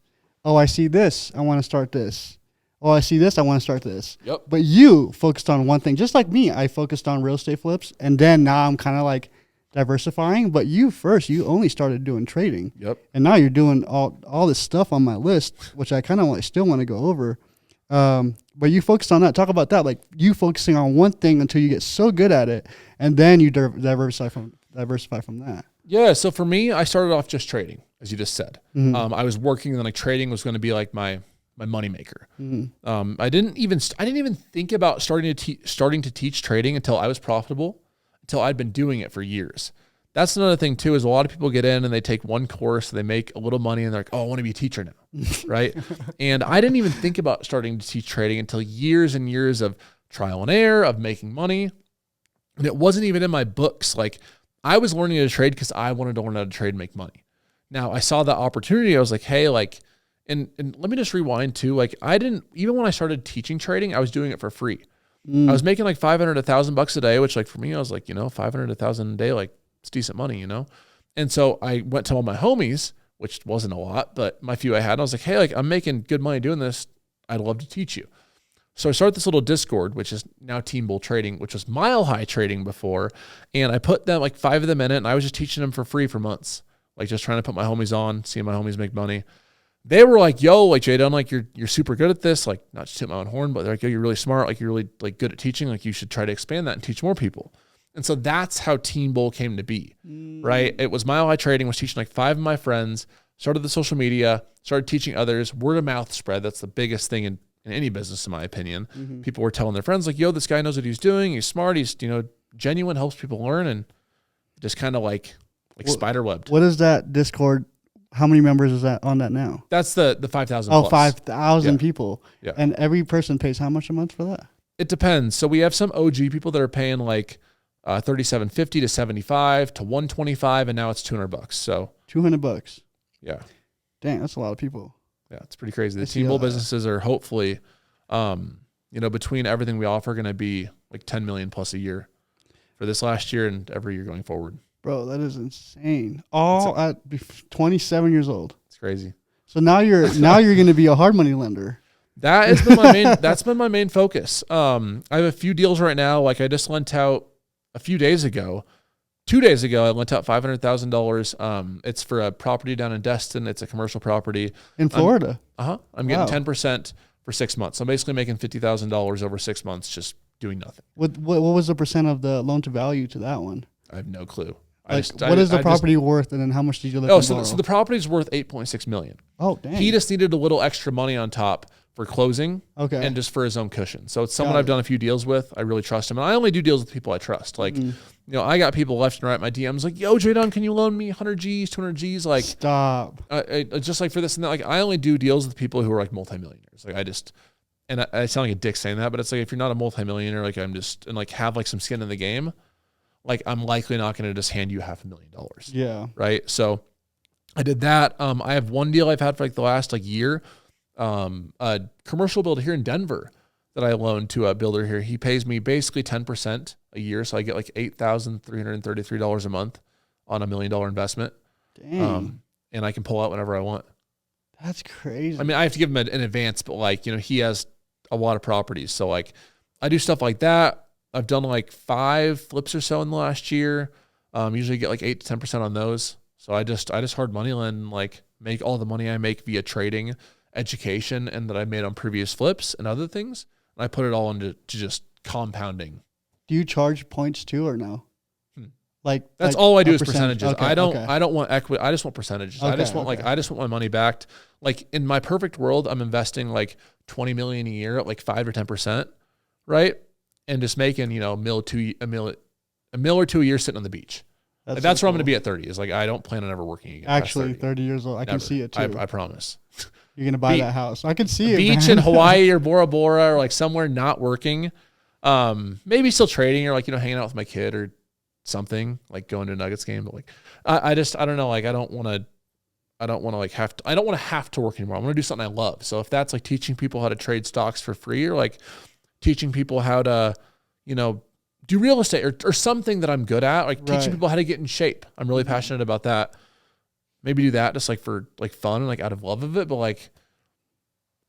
Oh, I see this, I want to start this. Oh, I see this, I want to start this. Yep. But you focused on one thing, just like me. I focused on real estate flips, and then now I'm kind of like diversifying. But you only started doing trading. Yep. And now you're doing all this stuff on my list, which I kind of still want to go over. But you focused on that. Talk about that. Like you focusing on one thing until you get so good at it, and then you diversify from that. Yeah. So for me, I started off just trading, as you just said. Mm-hmm. I was working, and then like trading was going to be like my money maker. Mm-hmm. I didn't even think about starting to teach trading until I was profitable, until I'd been doing it for years. That's another thing too, is a lot of people get in and they take one course, they make a little money, and they're like, oh, I want to be a teacher now. Right. And I didn't even think about starting to teach trading until years and years of trial and error, of making money. And it wasn't even in my books. Like I was learning how to trade because I wanted to learn how to trade and make money. Now I saw that opportunity. I was like, hey, like, and let me just rewind too. Like even when I started teaching trading, I was doing it for free. I was making like $500, $1,000 a day, which like for me, I was like, $500, $1,000 a day, like it's decent money, And so I went to all my homies, which wasn't a lot, but my few I had, and I was like, hey, like I'm making good money doing this. I'd love to teach you. So I started this little Discord, which is now Team Bull Trading, which was Mile High Trading before. And I put them like 5 of them in it, and I was just teaching them for free for months, like just trying to put my homies on, seeing my homies make money. They were like, yo, like JDun, like you're super good at this. Like not to toot my own horn, but they're like, yo, you're really smart. Like you're really like good at teaching. Like you should try to expand that and teach more people. And so that's how Team Bull came to be, right? It was Mile High Trading, was teaching like 5 of my friends, started the social media, started teaching others, word of mouth spread. That's the biggest thing in any business, in my opinion. Mm-hmm. People were telling their friends like, yo, this guy knows what he's doing. He's smart. He's, genuine, helps people learn, and just kind of like spider webbed. What is that Discord? How many members is that on that now? That's the 5,000 Oh, plus. 5,000 people. Yeah. And every person pays how much a month for that? It depends. So we have some OG people that are paying like $37.50 to $75 to $125, and now it's $200. So $200. Yeah. Dang, that's a lot of people. Yeah, it's pretty crazy. The Team Bull businesses are hopefully, between everything we offer, going to be like 10 million plus a year for this last year and every year going forward. Bro, that is insane. All at 27 years old. It's crazy. So now you're going to be a hard money lender. That has been my main. That's been my main focus. I have a few deals right now. Like I just lent out a few days ago. 2 days ago, I lent out $500,000. It's for a property down in Destin. It's a commercial property In Florida. I'm getting 10% for 6 months. So I'm basically making $50,000 over 6 months, just doing nothing. What was the percent of the loan to value to that one? I have no clue. What is the property worth, and then how much did you let them borrow? So the property is worth $8.6 million. Oh, dang. He just needed a little extra money on top for closing and just for his own cushion. So it's someone I've done a few deals with. I really trust him. And I only do deals with people I trust. Like, you know, I got people left and right in my DMs like, yo, JDun, can you loan me 100 G's, 200 G's? Like, stop. I just like for this and that. Like, I only do deals with people who are like multimillionaires. Like, and I sound like a dick saying that, but it's like, if you're not a multimillionaire, like and like have like some skin in the game, like I'm likely not going to just hand you $500,000. Yeah. Right. So I did that. I have one deal I've had for like the last like year. A commercial builder here in Denver that I loaned to a builder here. He pays me basically 10% a year. So I get like $8,333 a month on $1 million investment. Dang. And I can pull out whenever I want. That's crazy. I mean, I have to give him an advance, but like, you know, he has a lot of properties. So like I do stuff like that. I've done like 5 flips or so in the last year. Usually get like 8 to 10% on those. So I just hard money lend and like make all the money I make via trading, education, and that I made on previous flips and other things. And I put it all into just compounding. Do you charge points too or no? Like that's all I do is percentages. Okay, I don't want equity. I just want percentages. Okay, I just want I just want my money backed. Like in my perfect world, I'm investing like 20 million a year at like 5 or 10%, right? And just making, you know, a mil or two a year sitting on the beach. That's where I'm going to be at 30. Is like I don't plan on ever working again. Actually, 30 years old, I can see it too. I promise. You're going to buy that house. I can see it. Beach in Hawaii or Bora Bora or like somewhere not working. Maybe still trading or like, you know, hanging out with my kid or something, like going to a Nuggets game. But like I don't know, like I don't want to have to work anymore. I want to do something I love. So if that's like teaching people how to trade stocks for free or like teaching people how to, you know, do real estate or something that I'm good at, like teaching people how to get in shape. I'm really passionate about that. Maybe do that just like for like fun and like out of love of it. But like,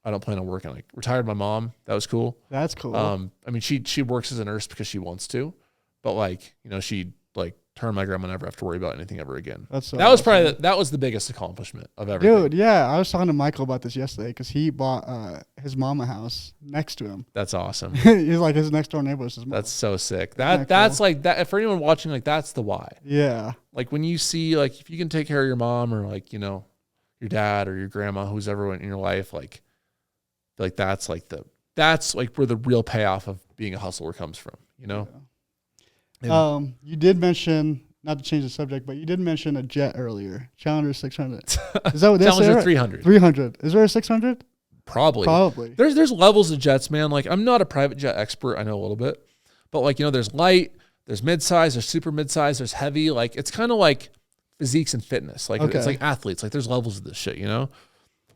I don't plan on working. Like retired my mom. That was cool. That's cool. I mean, she works as a nurse because she wants to, but like, you know, she like her and my grandma never have to worry about anything ever again. That was the biggest accomplishment of everything. Dude, yeah. I was talking to Michael about this yesterday because he bought his mom a house next to him. That's awesome. He's like his next door neighbor is his mom. That's so sick. That's cool? Like that for anyone watching, like that's the why. Yeah. Like when you see like if you can take care of your mom or like, you know, your dad or your grandma, who's ever in your life, like that's like where the real payoff of being a hustler comes from, you know? Yeah. You did mention, not to change the subject, but you did mention a jet earlier. Challenger 600. Is that what they say? Challenger 300. 300. Is there a 600? Probably. There's levels of jets, man. Like I'm not a private jet expert. I know a little bit, but like, you know, there's light, there's mid-size, there's super mid-size, there's heavy. Like it's kind of like physiques and fitness. Like it's like athletes. Like there's levels of this shit, you know?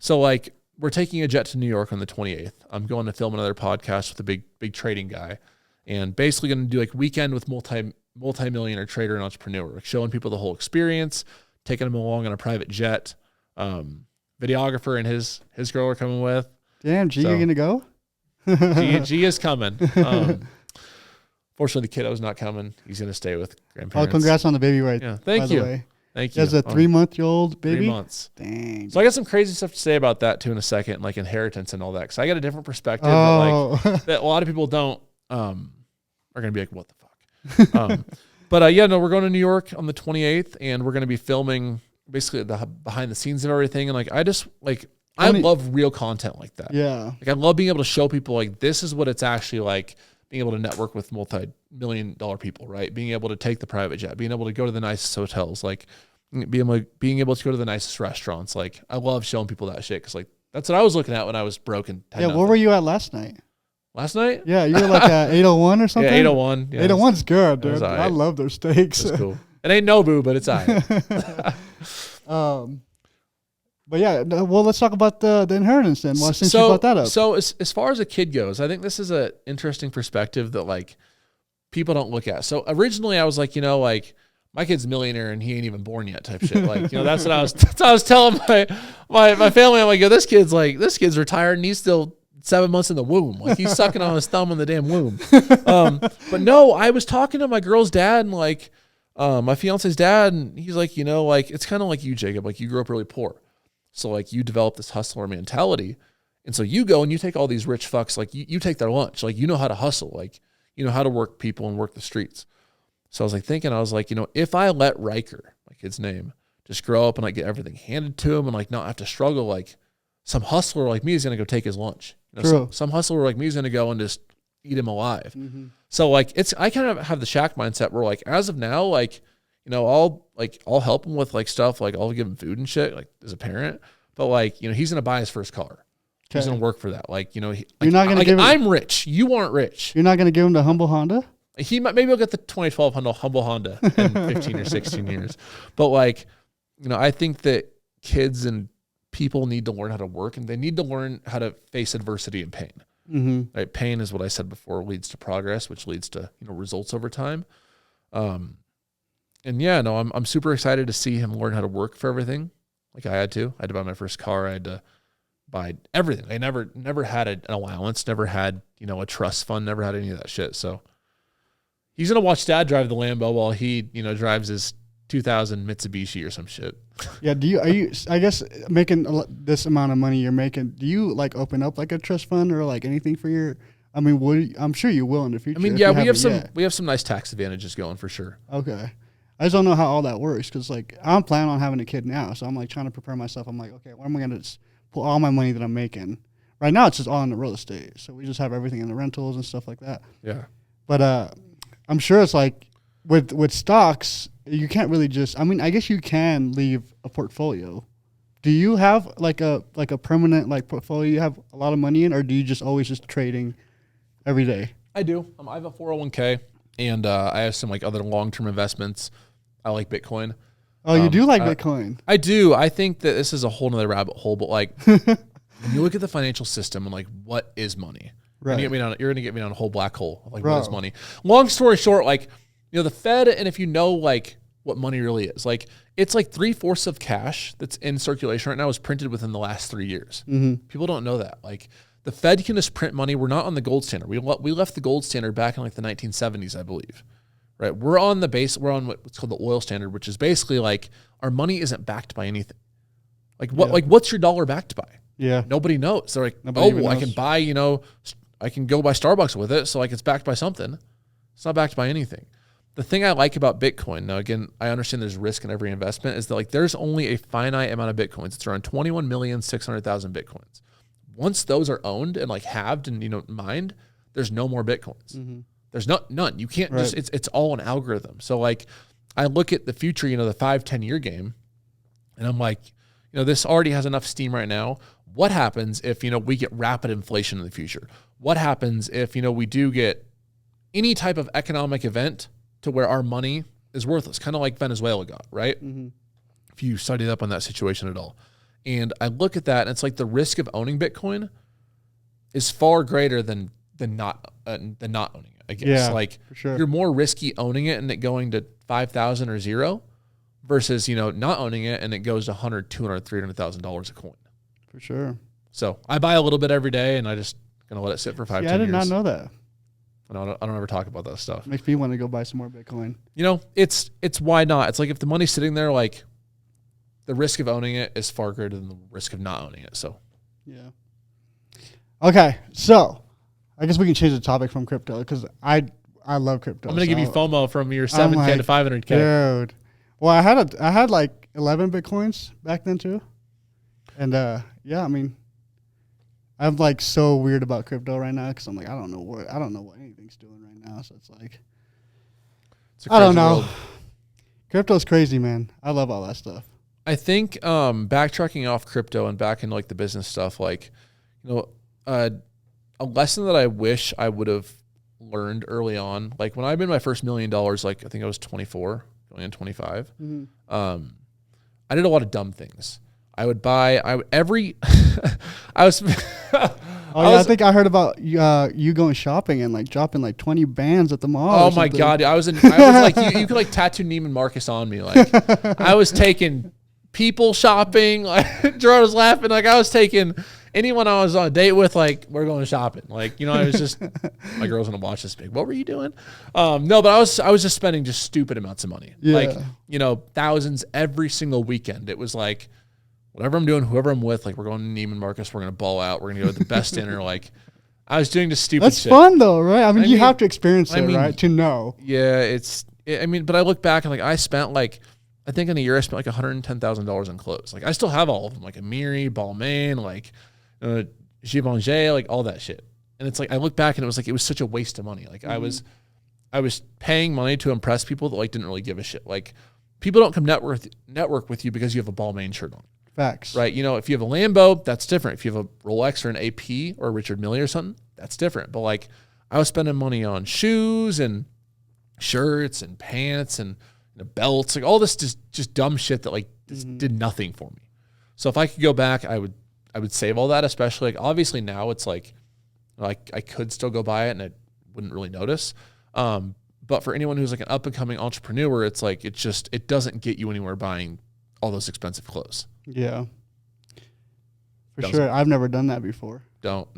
So like we're taking a jet to New York on the 28th. I'm going to film another podcast with a big trading guy. And basically going to do like weekend with multi-millionaire trader and entrepreneur, like showing people the whole experience, taking them along on a private jet. Videographer and his girl are coming with. Damn, G, you're going to go? G is coming. Fortunately, the kiddo's not coming. He's going to stay with grandparents. Oh, congrats on the baby, right? Yeah, thank you. Thank you. He has a 3-month-old baby? 3 months. Dang. So I got some crazy stuff to say about that too in a second, like inheritance and all that. Because I got a different perspective that a lot of people don't. Are going to be like, what the fuck? But we're going to New York on the 28th and we're going to be filming basically the behind the scenes of everything. And like, I love real content like that. Yeah. Like I love being able to show people like, this is what it's actually like being able to network with multi-million-dollar people, right? Being able to take the private jet, being able to go to the nicest hotels, like being able to go to the nicest restaurants. Like I love showing people that shit. Cause like, that's what I was looking at when I was broken. Yeah. Where were you at last night? Last night? Yeah, you were like at 801 or something? Yeah, 801. Yeah, 801's good, dude. I love their steaks. That's cool. It ain't Nobu, but it's all right. But yeah, well, let's talk about the inheritance then. Well, since you brought that up. So as far as a kid goes, I think this is an interesting perspective that like people don't look at. So originally I was like, you know, like my kid's a millionaire and he ain't even born yet type shit. Like, you know, that's what I was telling my family. I'm like, yo, this kid's retired and he's still 7 months in the womb. Like he's sucking on his thumb in the damn womb. But no, I was talking to my girl's dad and like, my fiance's dad. And he's like, you know, like, it's kind of like you, Jacob, like you grew up really poor. So like you develop this hustler mentality. And so you go and you take all these rich fucks, like you take their lunch, like, you know how to hustle, like, you know how to work people and work the streets. So I was like thinking, you know, if I let Riker, my kid's name, just grow up and like get everything handed to him and like not have to struggle, like some hustler like me is going to go take his lunch. You know, True. some hustler like me is going to go and just eat him alive. Mm-hmm. So like I kind of have the Shaq mindset where like as of now, like, you know, I'll help him with like stuff, like I'll give him food and shit, like as a parent. But like, you know, he's gonna buy his first car. Okay. He's gonna work for that. Like, you know, you're not gonna give him, I'm rich. You aren't rich. You're not gonna give him the humble Honda. Maybe he'll get the 2012 humble Honda in 15 or 16 years. But like, you know, I think that kids and people need to learn how to work, and they need to learn how to face adversity and pain. Mm-hmm. Right? Pain is what I said before leads to progress, which leads to, you know, results over time. And yeah, no, I'm super excited to see him learn how to work for everything. Like I had to buy my first car. I had to buy everything. I never had an allowance, never had, you know, a trust fund, never had any of that shit. So he's going to watch dad drive the Lambo while he, you know, drives his 2000 Mitsubishi or some shit. Yeah. Are you, I guess, making this amount of money you're making, do you like open up like a trust fund or like anything for your, I mean, I'm sure you will in the future. I mean, yeah, we have some nice tax advantages going for sure. Okay. I just don't know how all that works because, like, I'm planning on having a kid now, so I'm like trying to prepare myself. I'm like, okay, where am I gonna just put all my money that I'm making? Right now, it's just all in the real estate, so we just have everything in the rentals and stuff like that. Yeah. But I'm sure it's like with stocks, you can't really just. I mean, I guess you can leave a portfolio. Do you have like a permanent like portfolio you have a lot of money in, or do you just always just trading every day? I do. I have a 401k, and I have some like other long-term investments. I like Bitcoin. Oh, you do like Bitcoin? I do. I think that this is a whole nother rabbit hole, but like when you look at the financial system and like what is money, right? You're gonna get me down a whole black hole. Like what is money? Long story short, like, you know, the Fed, and if you know like what money really is, like it's like 3/4 of cash that's in circulation right now is printed within the last 3 years. Mm-hmm. People don't know that. Like the Fed can just print money. We're not on the gold standard. We left the gold standard back in like the 1970s, I believe. Right, we're on what's called the oil standard, which is basically like our money isn't backed by anything. Like what's your dollar backed by? Yeah, nobody knows. They're like, I can buy, you know, I can go buy Starbucks with it, so like it's backed by something. It's not backed by anything. The thing I like about Bitcoin, now again, I understand there's risk in every investment, is that like there's only a finite amount of Bitcoins. It's around 21,600,000 Bitcoins. Once those are owned and like halved and, you know, mined, there's no more Bitcoins. Mm-hmm. There's none. You can't just, it's all an algorithm. So like I look at the future, you know, the 5-10 year game, and I'm like, you know, this already has enough steam right now. What happens if, you know, we get rapid inflation in the future? What happens if, you know, we do get any type of economic event to where our money is worthless, kind of like Venezuela got, right? Mm-hmm. If you studied up on that situation at all. And I look at that, and it's like the risk of owning Bitcoin is far greater than not owning it. I guess, yeah, like for sure. You're more risky owning it and it going to 5,000 or zero versus, you know, not owning it and it goes to $100,000, $200,000, $300,000 a coin. For sure. So I buy a little bit every day, and I just gonna let it sit for 5-10 years. I did not know that. I don't ever talk about that stuff. Makes me want to go buy some more Bitcoin. You know, it's why not? It's like if the money's sitting there, like the risk of owning it is far greater than the risk of not owning it. So yeah. Okay, so I guess we can change the topic from crypto because I love crypto. I'm gonna give you FOMO from your 7K to 500K. Dude, well, I had like 11 Bitcoins back then too, and yeah, I mean, I'm like so weird about crypto right now because I'm like I don't know what anything's doing right now, so it's like I don't know. World. Crypto's crazy, man. I love all that stuff. I think backtracking off crypto and back into like the business stuff, like, you know, a lesson that I wish I would have learned early on, like when I made my first $1 million, like I think I was 24, going on 25. Mm-hmm. I did a lot of dumb things. I was I think I heard about you going shopping and like dropping like 20 bands at the mall. Oh my God. I was like, you could like tattoo Neiman Marcus on me. Like I was taking people shopping. Like Gerard was laughing. Like I was taking anyone I was on a date with, like we're going shopping. Like, you know, I was just, my girl's going to watch this big. What were you doing? No, but I was just spending just stupid amounts of money. Yeah. Like, you know, thousands every single weekend. It was like, whatever I'm doing, whoever I'm with, like we're going to Neiman Marcus, we're going to ball out, we're going to go to the best dinner. Like I was doing just stupid shit. That's fun though, right? I mean, you have to experience it, right? To know. Yeah, but I look back and like I spent like I think in a year I spent like $110,000 on clothes. Like I still have all of them, like Amiri, Balmain, like Givenchy, like all that shit. And it's like I look back and it was such a waste of money. Like I was paying money to impress people that like didn't really give a shit. Like people don't come network with you because you have a Balmain shirt on. Facts. Right? You know, if you have a Lambo, that's different. If you have a Rolex or an AP or a Richard Mille or something, that's different. But like I was spending money on shoes and shirts and pants and belts, like all this just dumb shit that like did nothing for me. So if I could go back, I would save all that, especially like obviously now it's like I could still go buy it and I wouldn't really notice. But for anyone who's like an up and coming entrepreneur, it's like it doesn't get you anywhere buying all those expensive clothes. Yeah. For sure. I've never done that before. Don't.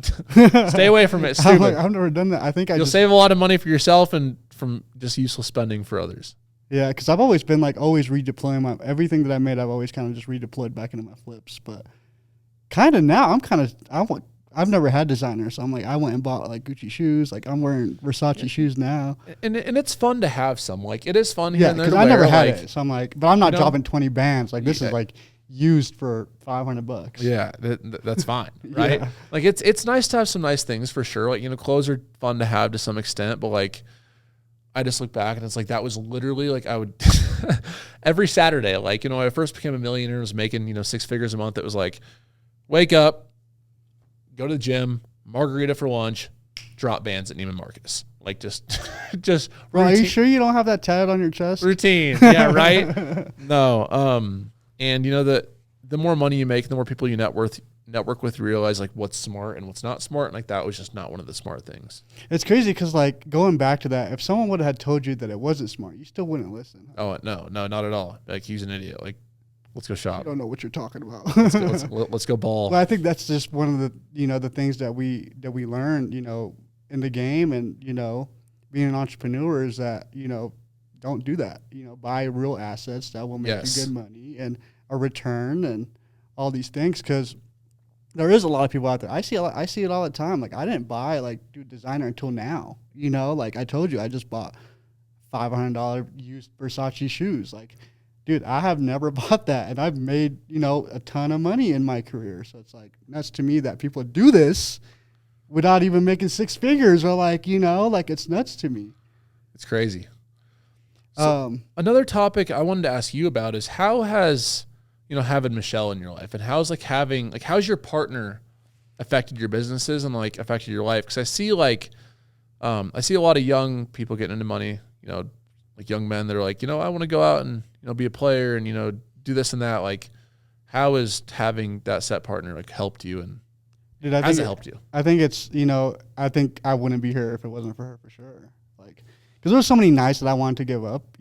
Stay away from it. I've never done that. I think you'll save a lot of money for yourself and from just useless spending for others. Yeah, because I've always been like always redeploying everything that I made. I've always kind of just redeployed back into my flips. But kind of now I've never had designers, so I'm like I went and bought like Gucci shoes. Like I'm wearing Versace shoes now. And it's fun to have some. Like it is fun. Here and there because I never had it, so I'm like, but I'm not dropping 20 bands. Like this is like used for $500. Yeah, that's fine, right? Yeah. Like it's nice to have some nice things for sure. Like clothes are fun to have to some extent, but like I just look back and it's like that was literally like I would every Saturday. Like when I first became a millionaire, I was making 6 figures a month. It was like wake up, go to the gym, margarita for lunch, drop bands at Neiman Marcus. Like just Bro, are you sure you don't have that tatted on your chest? Routine. Yeah, right? No. And the more money you make, the more people you network with, realize like what's smart and what's not smart. And like that was just not one of the smart things. It's crazy because like going back to that, if someone would have had told you that it wasn't smart, you still wouldn't listen. Oh, no, not at all. Like he's an idiot. Like let's go shop. I don't know what you're talking about. let's go ball. Well, I think that's just one of the the things that we learn in the game and being an entrepreneur is that don't do that. Buy real assets that will make you good money and a return and all these things because there is a lot of people out there. I see it all the time. Like I didn't buy designer until now. Like I told you, I just bought $500 used Versace shoes. Like, dude, I have never bought that, and I've made a ton of money in my career. So it's like nuts to me that people do this without even making 6 figures, or like it's nuts to me. It's crazy. So another topic I wanted to ask you about is how has having Michelle in your life, and how's how's your partner affected your businesses and like affected your life? Because I see I see a lot of young people getting into money, like young men that are like, I want to go out and be a player and do this and that. Like, how is having that set partner like helped you, and how has it helped you? I think it's I think I wouldn't be here if it wasn't for her, for sure. Like, because there were so many nights that I wanted to give up.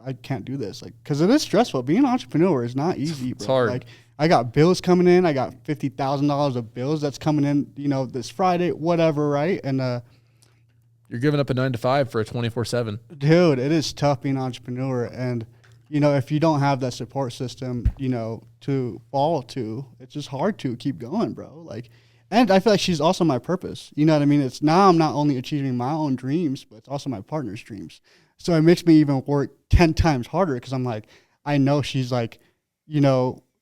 I can't do this. Like, because it is stressful. Being an entrepreneur is not easy, bro. It's hard. Like, I got bills coming in. I got $50,000 of bills that's coming in, this Friday, whatever, right? And you're giving up a 9 to 5 for a 24/7. Dude, it is tough being an entrepreneur. And, if you don't have that support system, to fall to, it's just hard to keep going, bro. Like, and I feel like she's also my purpose. You know what I mean? It's now I'm not only achieving my own dreams, but it's also my partner's dreams. So it makes me even work 10 times harder because I'm like, I know she's like,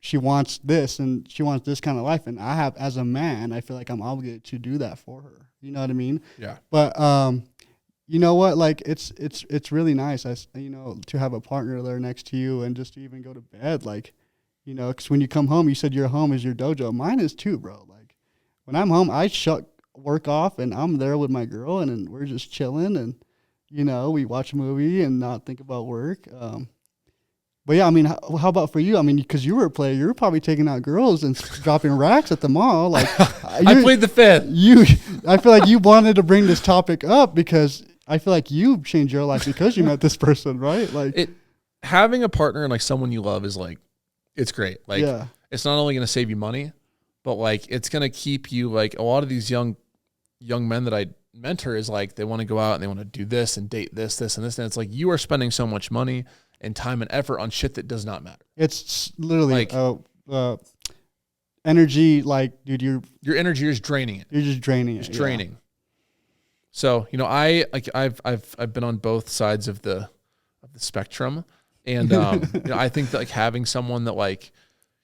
she wants this and she wants this kind of life. And I have, as a man, I feel like I'm obligated to do that for her. You know what I mean? Yeah. But, you know what? Like, it's really nice, to have a partner there next to you and just to even go to bed. Like, because when you come home, you said your home is your dojo. Mine is too, bro. Like, when I'm home, I shut work off and I'm there with my girl and we're just chilling and, we watch a movie and not think about work. But yeah, I mean, how about for you? I mean, because you were a player, you were probably taking out girls and dropping racks at the mall. Like, I plead the fifth. I feel like you wanted to bring this topic up because I feel like you changed your life because you met this person, right? Like, having a partner and like someone you love is like, it's great. Like, it's not only going to save you money, but like it's going to keep you, like a lot of these young men that I mentor is like they want to go out and they want to do this and date this and this, and it's like you are spending so much money and time and effort on shit that does not matter. It's literally energy. Like, dude, your energy is draining it. You're just draining it. It's draining. So I've been on both sides of the the spectrum. And I think that like having someone that like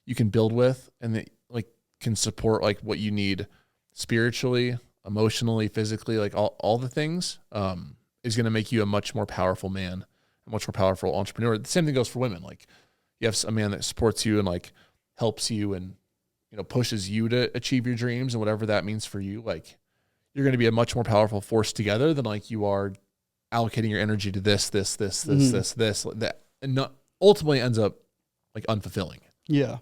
you can build with and that like can support like what you need spiritually, emotionally, physically, like all the things, is going to make you a much more powerful man, a much more powerful entrepreneur. The same thing goes for women. Like you have a man that supports you and like helps you and, pushes you to achieve your dreams and whatever that means for you. Like you're going to be a much more powerful force together than like you are allocating your energy to this, that, and not ultimately ends up like unfulfilling. Yeah.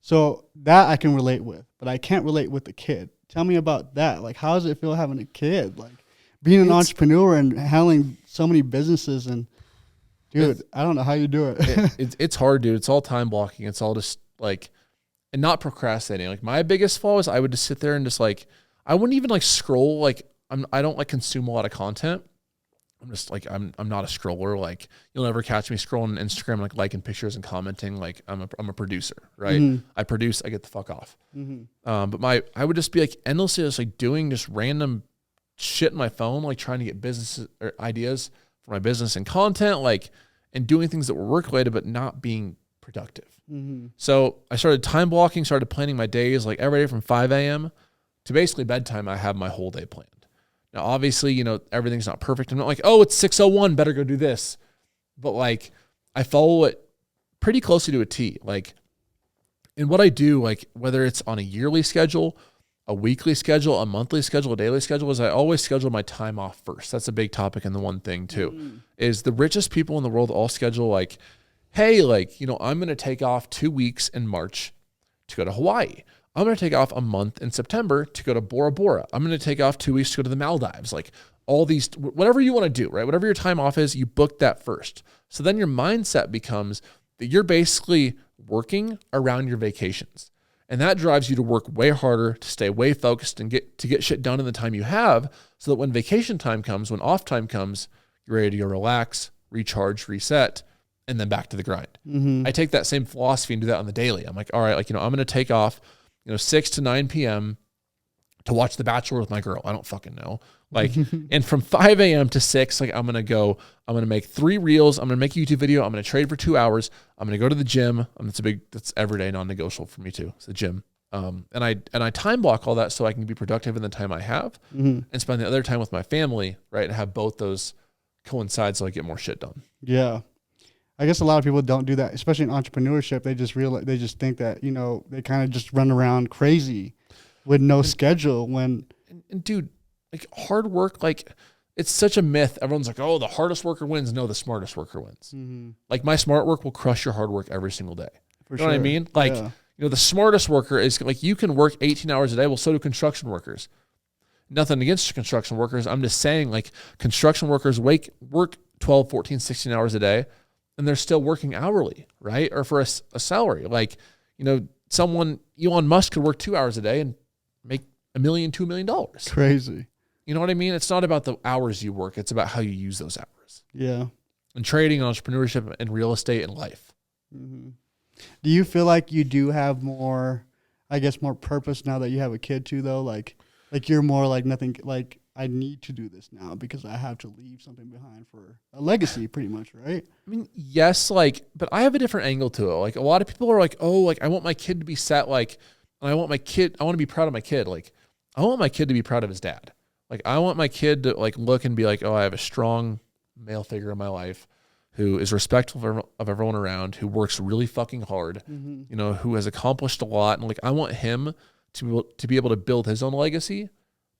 So that I can relate with, but I can't relate with the kid. Tell me about that. Like, how does it feel having a kid? Like being an entrepreneur and handling so many businesses and dude, I don't know how you do it. It's hard, dude. It's all time blocking. It's all just like, and not procrastinating. Like my biggest flaw is I would just sit there and just like, I wouldn't even like scroll. Like I don't like consume a lot of content. I'm just like, I'm not a scroller. Like you'll never catch me scrolling Instagram, like liking pictures and commenting. Like I'm a producer, right? Mm-hmm. I produce, I get the fuck off. Mm-hmm. But I would just be like endlessly just like doing just random shit in my phone, like trying to get business or ideas for my business and content, like, and doing things that were work related, but not being productive. Mm-hmm. So I started time blocking, started planning my days, like every day from 5 a.m. to basically bedtime. I have my whole day planned. Now, obviously, everything's not perfect. I'm not like, oh, it's 6:01, better go do this. But like, I follow it pretty closely to a T. Like, in what I do, like whether it's on a yearly schedule, a weekly schedule, a monthly schedule, a daily schedule, is I always schedule my time off first. That's a big topic. And the one thing too, is the richest people in the world all schedule like, hey, like, I'm going to take off 2 weeks in March to go to Hawaii. I'm going to take off a month in September to go to Bora Bora. I'm going to take off 2 weeks to go to the Maldives. Like all these, whatever you want to do, right? Whatever your time off is, you book that first. So then your mindset becomes that you're basically working around your vacations. And that drives you to work way harder, to stay way focused and get shit done in the time you have, so that when vacation time comes, when off time comes, you're ready to go relax, recharge, reset, and then back to the grind. Mm-hmm. I take that same philosophy and do that on the daily. I'm like, all right, like, I'm going to take off, 6 to 9 p.m. to watch The Bachelor with my girl. I don't fucking know. Like, and from 5 a.m. to 6, like, I'm going to make 3 reels. I'm going to make a YouTube video. I'm going to trade for 2 hours. I'm going to go to the gym. That's everyday non-negotiable for me too. It's the gym. And I time block all that so I can be productive in the time I have, and spend the other time with my family, right? And have both those coincide so I get more shit done. Yeah. I guess a lot of people don't do that, especially in entrepreneurship. They just think that, they kind of just run around crazy with no schedule when. And dude, like hard work, like it's such a myth. Everyone's like, oh, the hardest worker wins. No, the smartest worker wins. Mm-hmm. Like my smart work will crush your hard work every single day. You know what I mean? Like, the smartest worker is like, you can work 18 hours a day. Well, so do construction workers. Nothing against construction workers. I'm just saying like construction workers work 12, 14, 16 hours a day. And they're still working hourly, right? Or for a salary. Like, Elon Musk could work 2 hours a day and make $1 million, $2 million. Crazy. You know what I mean? It's not about the hours you work. It's about how you use those hours. Yeah. And trading, entrepreneurship, and real estate and life. Mm-hmm. Do you feel like you do have more purpose now that you have a kid too, though? Like you're more like nothing, like, I need to do this now because I have to leave something behind for a legacy, pretty much, right? I mean, yes, like, but I have a different angle to it. Like, a lot of people are like, oh, like, I want my kid to be set, like, and I want to be proud of my kid. Like, I want my kid to be proud of his dad. Like, I want my kid to, like, look and be like, oh, I have a strong male figure in my life who is respectful of everyone around, who works really fucking hard, who has accomplished a lot. And, like, I want him to be able to build his own legacy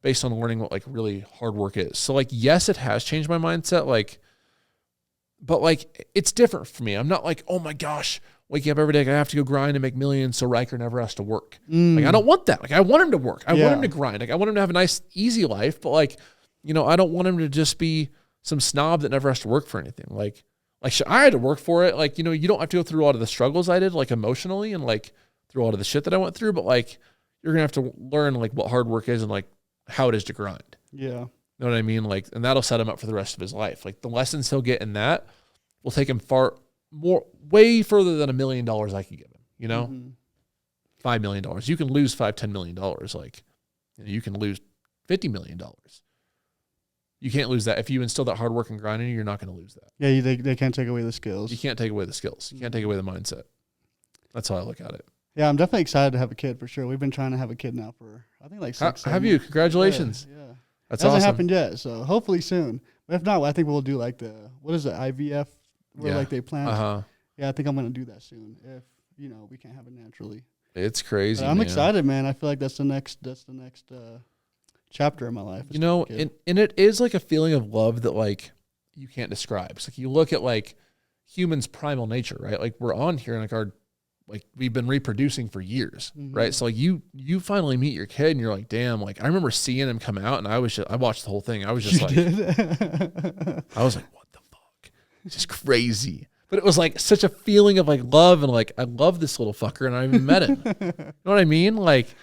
based on learning what like really hard work is. So like, yes, it has changed my mindset. Like, but like, it's different for me. I'm not like, oh my gosh, waking up every day, I have to go grind and make millions so Riker never has to work. Like, I don't want that. Like, I want him to work. I want him to grind. Like, I want him to have a nice, easy life. But like, I don't want him to just be some snob that never has to work for anything. Like I had to work for it. Like, you don't have to go through a lot of the struggles I did, like emotionally, and like through a lot of the shit that I went through. But like, you're gonna have to learn like what hard work is and like how it is to grind. Yeah. You know what I mean? Like, and that'll set him up for the rest of his life. Like, the lessons he'll get in that will take him way further than $1 million I can give him, $5 million. You can lose $5-10 million. Like, you can lose $50 million. You can't lose that. If you instill that hard work and grind in you, you're not going to lose that. Yeah, they can't take away the skills. You can't take away the skills. You can't take away the mindset. That's how I look at it. Yeah, I'm definitely excited to have a kid for sure. We've been trying to have a kid now for, I think, like 6 Have you? Congratulations. Yeah. That's it hasn't awesome. happened yet, so hopefully soon. But if not, I think we'll do like what is it, IVF, where like they plant. Yeah, I think I'm going to do that soon if, we can't have it naturally. It's crazy. But I'm excited, man. I feel like that's the next chapter in my life. And it is like a feeling of love that like you can't describe. It's like you look at like humans' primal nature, right? Like we're on here and like we've been reproducing for years, right? So like you finally meet your kid and you're like, damn, like I remember seeing him come out and I watched the whole thing. I was just I was like, what the fuck? It's just crazy. But it was like such a feeling of like love and like, I love this little fucker and I even met him. You know what I mean? Like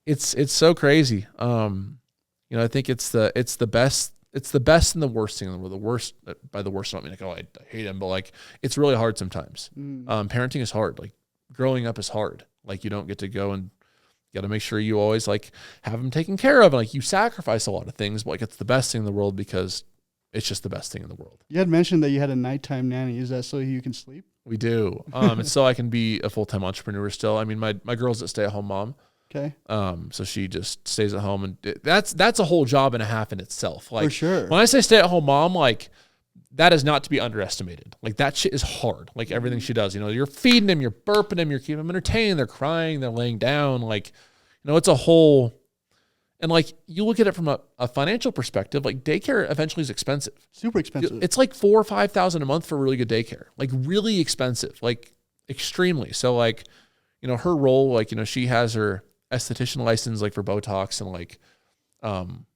it's so crazy. I think it's the best and the worst thing in the world. The worst, by the worst, I don't mean like, oh, I hate him, but like, it's really hard sometimes. Parenting is hard. Like growing up is hard. Like you don't get to go and you got to make sure you always like have them taken care of. And like you sacrifice a lot of things, but like it's the best thing in the world because it's just the best thing in the world. You had mentioned that you had a nighttime nanny. Is that so you can sleep? We do. It's so I can be a full-time entrepreneur still. I mean, my girl's a stay-at-home mom. Okay. So she just stays at home and that's a whole job and a half in itself. Like for sure. When I say stay-at-home mom, like that is not to be underestimated. Like that shit is hard. Like everything she does, you're feeding them, you're burping them, you're keeping them entertained, they're crying, they're laying down. Like, it's a whole, and like you look at it from a financial perspective, like daycare eventually is expensive. Super expensive. It's like $4,000 or $5,000 a month for really good daycare, like really expensive, like extremely. So like, her role, like, she has her esthetician license, like for Botox and like,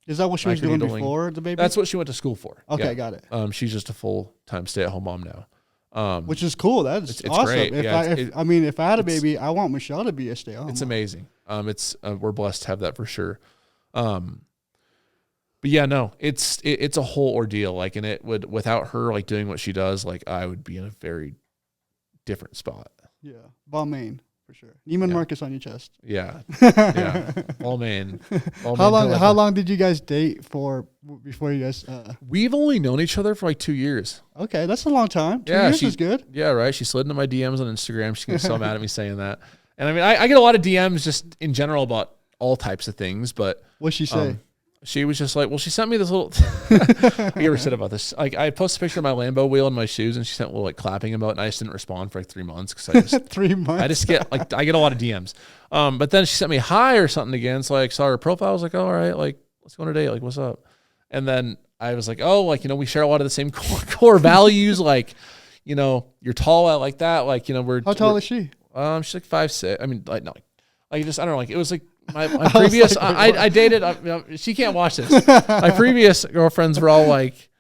is that what she was doing before the baby? That's what she went to school for. Okay, yeah. Got it. She's just a full-time stay-at-home mom now. Which is cool. It's awesome. Great. If I had a baby, I want Michelle to be a stay-at-home. It's amazing. We're blessed to have that for sure. But yeah, no, it's a whole ordeal. Like, and it would, without her like doing what she does, like I would be in a very different spot. Yeah, Balmain. For sure. Neiman Marcus on your chest. Yeah. Yeah. Balmain. How long did you guys date for before you guys? We've only known each other for like 2 years. Okay. That's a long time. 2 years is good. Yeah. Right. She slid into my DMs on Instagram. She gets so mad at me saying that. And I mean, I get a lot of DMs just in general about all types of things, but. What'd she say? She was just like, well, she sent me this little, I ever said about this. Like I posted a picture of my Lambo wheel and my shoes and she sent a little like clapping about it and I just didn't respond for like 3 months. Cause I just, 3 months. I just get like, I get a lot of DMs. But then she sent me hi or something again. So I saw her profile. I was like, oh, all right, like let's go on a date. Like, what's up? And then I was like, oh, like, we share a lot of the same core values. Like, you're tall, I like that. Like, how tall is she? She's like 5'6". I mean, like, no, like just, I don't know. Like it was like, my previous, I dated, she can't watch this. My previous girlfriends were all like,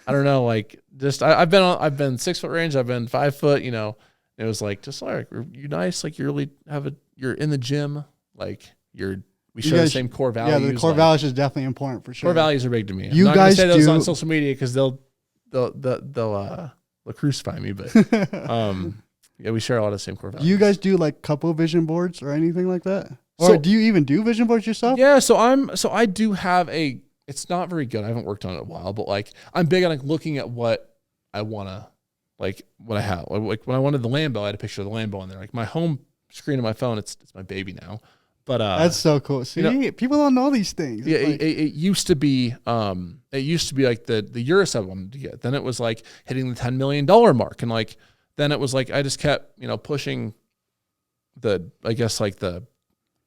I don't know, like just, I've been 6 foot range. I've been 5 foot, it was like, just like, are you nice? Like you really you're in the gym. Like we share the same core values. Yeah, the core values is definitely important for sure. Core values are big to me. You I'm guys not gonna say those do on social media because they'll crucify me, but, yeah, we share a lot of the same core values. Do you guys do like couple vision boards or anything like that? Or do you even do vision boards yourself? Yeah, so I do have it's not very good. I haven't worked on it in a while, but like I'm big on like looking at what I wanna, like what I have. Like when I wanted the Lambo, I had a picture of the Lambo on there. Like my home screen of my phone, it's my baby now. But that's so cool. See, people don't know these things. Yeah, it used to be like the Urus I wanted to get. Then it was like hitting the $10 million mark, and like then it was like I just kept pushing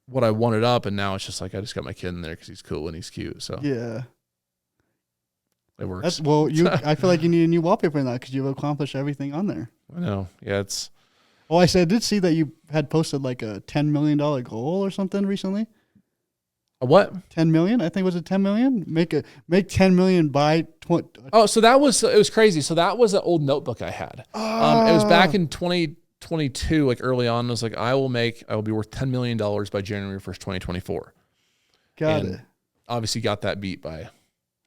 what I wanted up, and now it's just like I just got my kid in there because he's cool and he's cute. So yeah, it works. I feel like you need a new wallpaper now because you've accomplished everything on there. I know. Yeah, it's. Oh, I did see that you had posted like a $10 million goal or something recently. A what? 10 million? I think was it 10 million? Make 10 million by 20. Oh, so it was crazy. So that was an old notebook I had. It was back in 2022, like early on. I was like, I will be worth $10 million by January 1st, 2024. Got it. Obviously got that beat by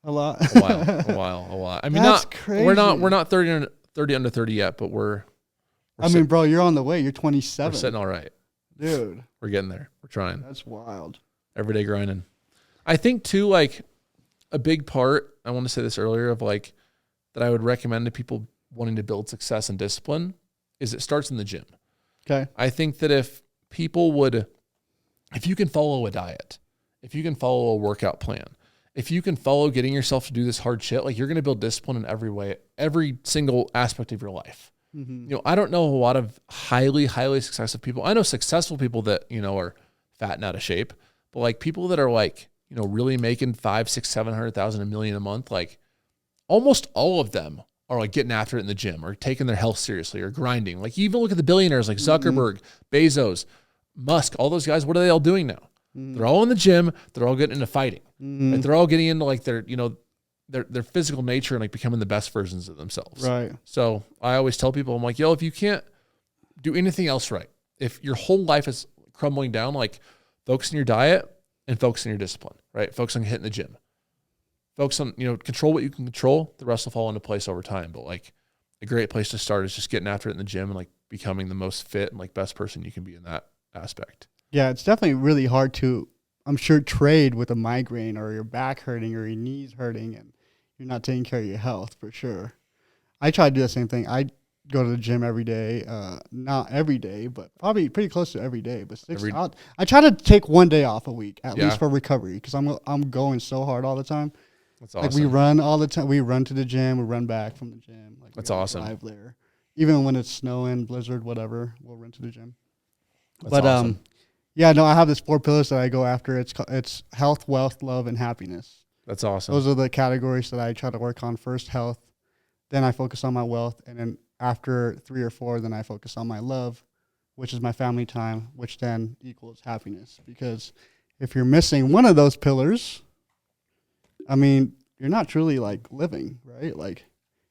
a lot. a while. I mean, that's crazy. We're not 30 under 30 yet, but we're bro, you're on the way. You're 27. We're sitting all right. Dude. We're getting there. We're trying. That's wild. Every day grinding. I think too, like a big part, I want to say this earlier, of like that I would recommend to people wanting to build success and discipline is it starts in the gym. Okay. I think that if you can follow a diet, if you can follow a workout plan, if you can follow getting yourself to do this hard shit, like you're going to build discipline in every way, every single aspect of your life. Mm-hmm. You know, I don't know a lot of highly, highly successful people. I know successful people that, you know, are fat and out of shape, but like people that are like, you know, really making 500, 600, 700,000, $1 million a month, like almost all of them are like getting after it in the gym or taking their health seriously or grinding. Like you even look at the billionaires like Zuckerberg, Bezos, Musk, all those guys, what are they all doing now? They're all in the gym. They're all getting into fighting. Like they're all getting into like their, you know, their physical nature and like becoming the best versions of themselves. Right. So I always tell people, I'm like, yo, if you can't do anything else right, if your whole life is crumbling down, like focus on your diet and focus on your discipline, right? Focus on hitting the gym. Focus on, you know, control what you can control. The rest will fall into place over time. But like a great place to start is just getting after it in the gym and like becoming the most fit and like best person you can be in that aspect. Yeah, it's definitely really hard to, I'm sure, trade with a migraine or your back hurting or your knees hurting and you're not taking care of your health for sure. I try to do the same thing. I go to the gym every day, not every day, but probably pretty close to every day. But I try to take one day off a week at least for recovery because I'm going so hard all the time. That's awesome. Like we run all the time. We run to the gym. We run back from the gym. Like that's awesome. Drive there, even when it's snowing, blizzard, whatever. We'll run to the gym. That's awesome. Yeah, no, I have this 4 pillars that I go after. It's health, wealth, love, and happiness. That's awesome. Those are the categories that I try to work on. First, health. Then I focus on my wealth. And then after 3 or 4, then I focus on my love, which is my family time, which then equals happiness. Because if you're missing one of those pillars, I mean, you're not truly like living, right? Like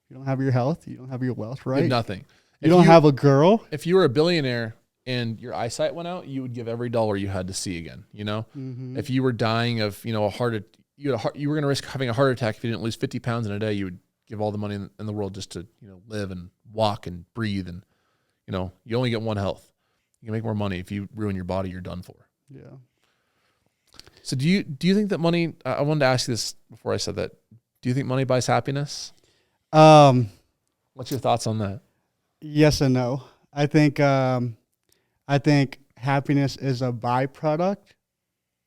you don't have your health, you don't have your wealth, right? You have nothing. You don't have a girl. If you were a billionaire and your eyesight went out, you would give every dollar you had to see again, you know? Mm-hmm. If you were dying of, you know, you were going to risk having a heart attack if you didn't lose 50 pounds in a day, you would give all the money in the world just to, you know, live and walk and breathe. And, you know, you only get one health. You can make more money. If you ruin your body, you're done for. Yeah. So do you think that money, I wanted to ask you this before I said that. Do you think money buys happiness? What's your thoughts on that? Yes and no. I think happiness is a byproduct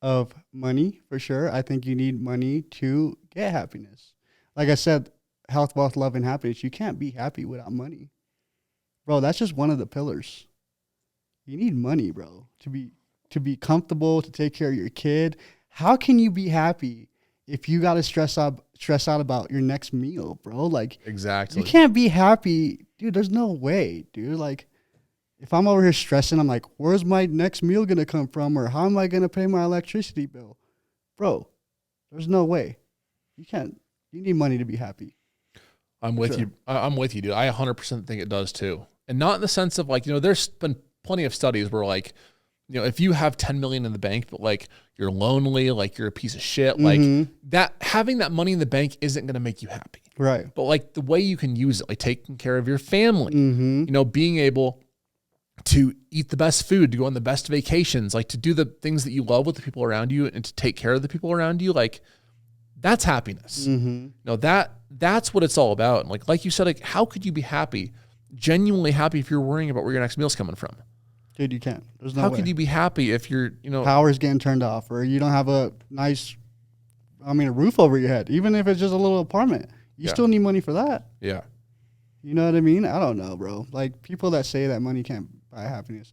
of money for sure. I think you need money to get happiness. Like I said, health, wealth, love, and happiness. You can't be happy without money. Bro, that's just one of the pillars. You need money, bro, to be comfortable, to take care of your kid. How can you be happy if you got to stress out about your next meal, bro? Like, exactly. You can't be happy. Dude, there's no way, dude. Like, if I'm over here stressing, I'm like, where's my next meal going to come from? Or how am I going to pay my electricity bill? Bro, there's no way. You need money to be happy. I'm with you. I'm with you, dude. I 100% think it does too. And not in the sense of like, you know, there's been plenty of studies where like, you know, if you have 10 million in the bank, but like you're lonely, like you're a piece of shit, like that, having that money in the bank isn't going to make you happy. Right. But like the way you can use it, like taking care of your family, you know, being able to eat the best food, to go on the best vacations, like to do the things that you love with the people around you and to take care of the people around you. Like that's happiness. You know, that's what it's all about. And like you said, like, how could you be happy, genuinely happy if you're worrying about where your next meal's coming from? Dude, you can't. There's no way. How could you be happy if you're, you know, power's getting turned off or you don't have a nice, a roof over your head, even if it's just a little apartment, you still need money for that. Yeah. You know what I mean? I don't know, bro. Like people that say that money can't buy happiness.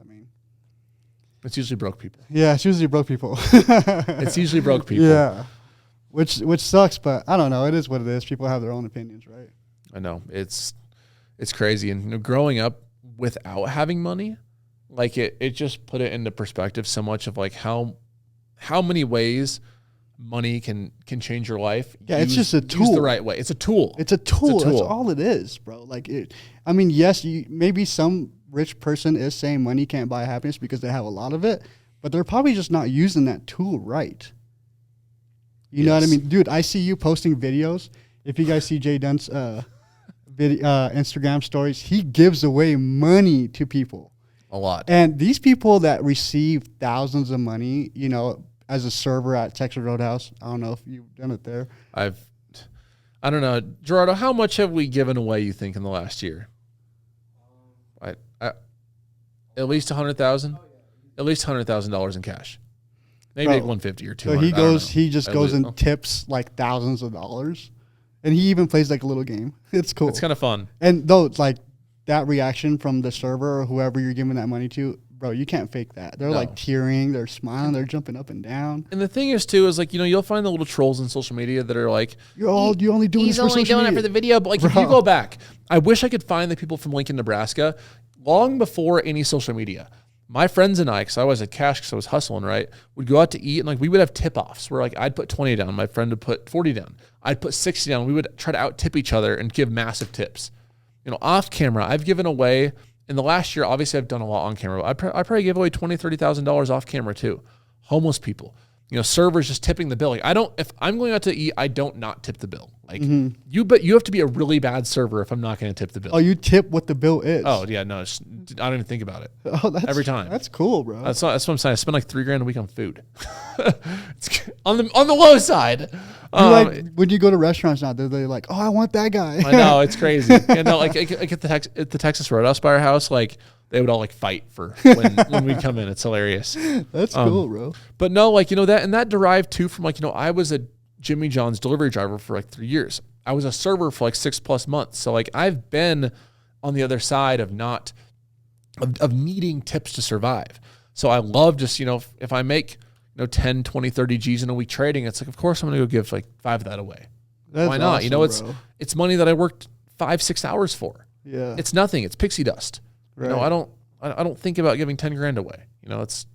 It's usually broke people. Yeah. It's usually broke people. It's usually broke people. Yeah. Which sucks, but I don't know. It is what it is. People have their own opinions, right? I know it's crazy. And you know, growing up without having money, like it just put it into perspective so much of like how many ways money can change your life. Yeah, it's just a tool. Use the right way. It's a tool. It's a tool. That's all it is, bro. Like yes, maybe some rich person is saying money can't buy happiness because they have a lot of it, but they're probably just not using that tool right. You know what I mean? Dude, I see you posting videos. If you guys see JDun's Instagram stories, he gives away money to people. A lot. And these people that receive thousands of money, you know, as a server at Texas Roadhouse. I don't know if you've done it there. I don't know, Gerardo. How much have we given away? You think in the last year? At least $100,000. At least $100,000 in cash. Maybe Bro, like 150 or 200. So he just goes and tips like thousands of dollars, and he even plays like a little game. It's cool. It's kind of fun. And though like that reaction from the server or whoever you're giving that money to, bro, you can't fake that. They're like tearing, they're smiling, they're jumping up and down. And the thing is too is like, you'll find the little trolls on social media that are like, you only doing this for social media. He's only doing it for the video. But like, if you go back, I wish I could find the people from Lincoln, Nebraska, long before any social media. My friends and I, because I always had cash because I was hustling, right, would go out to eat, and like we would have tip-offs where like I'd put 20 down, my friend would put 40 down, I'd put 60 down. We would try to out-tip each other and give massive tips. Off camera, I've given away, in the last year, obviously I've done a lot on camera, but I probably gave away $20,000, $30,000 off camera too. Homeless people, servers just tipping the bill. Like if I'm going out to eat, I don't not tip the bill. Like but you have to be a really bad server if I'm not going to tip the bill. Oh, you tip what the bill is. Oh yeah, no, I don't even think about it. Oh, every time. That's cool, bro. That's what I'm saying. I spend like $3,000 a week on food. It's on the low side. Like when you go to restaurants now, they're like, oh, I want that guy. I know, it's crazy. Like at the Texas Roadhouse by our house, like they would all like fight for when we come in. It's hilarious. That's cool, bro. But no, like that derived too from like I was a Jimmy John's delivery driver for like 3 years. I was a server for like 6+ months. So like I've been on the other side of of needing tips to survive. So I love just, if I make 10, 20, 30 G's in a week trading, it's like, of course I'm going to go give like 5 of that away. That's Why not? Awesome, it's money that I worked 5-6 hours for. Yeah. It's nothing. It's pixie dust. Right. I don't think about giving 10 grand away. It's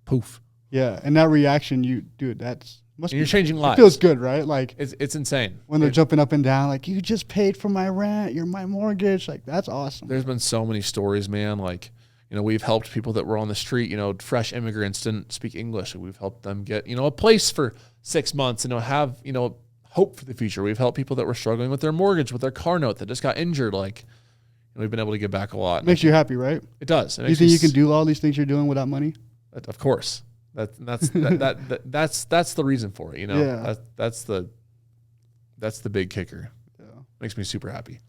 poof. Yeah. And that reaction, You're changing lives. It feels good, right? Like it's insane. When they're jumping up and down, like, you just paid for my rent, you're my mortgage. Like, that's awesome. There's been so many stories, man. Like, we've helped people that were on the street, fresh immigrants didn't speak English. And we've helped them get, a place for 6 months and have, hope for the future. We've helped people that were struggling with their mortgage, with their car note that just got injured. Like, we've been able to give back a lot. Makes you happy, right? It does. You think you can do all these things you're doing without money? Of course. That's the reason for it, Yeah. That's the big kicker. Yeah. Makes me super happy.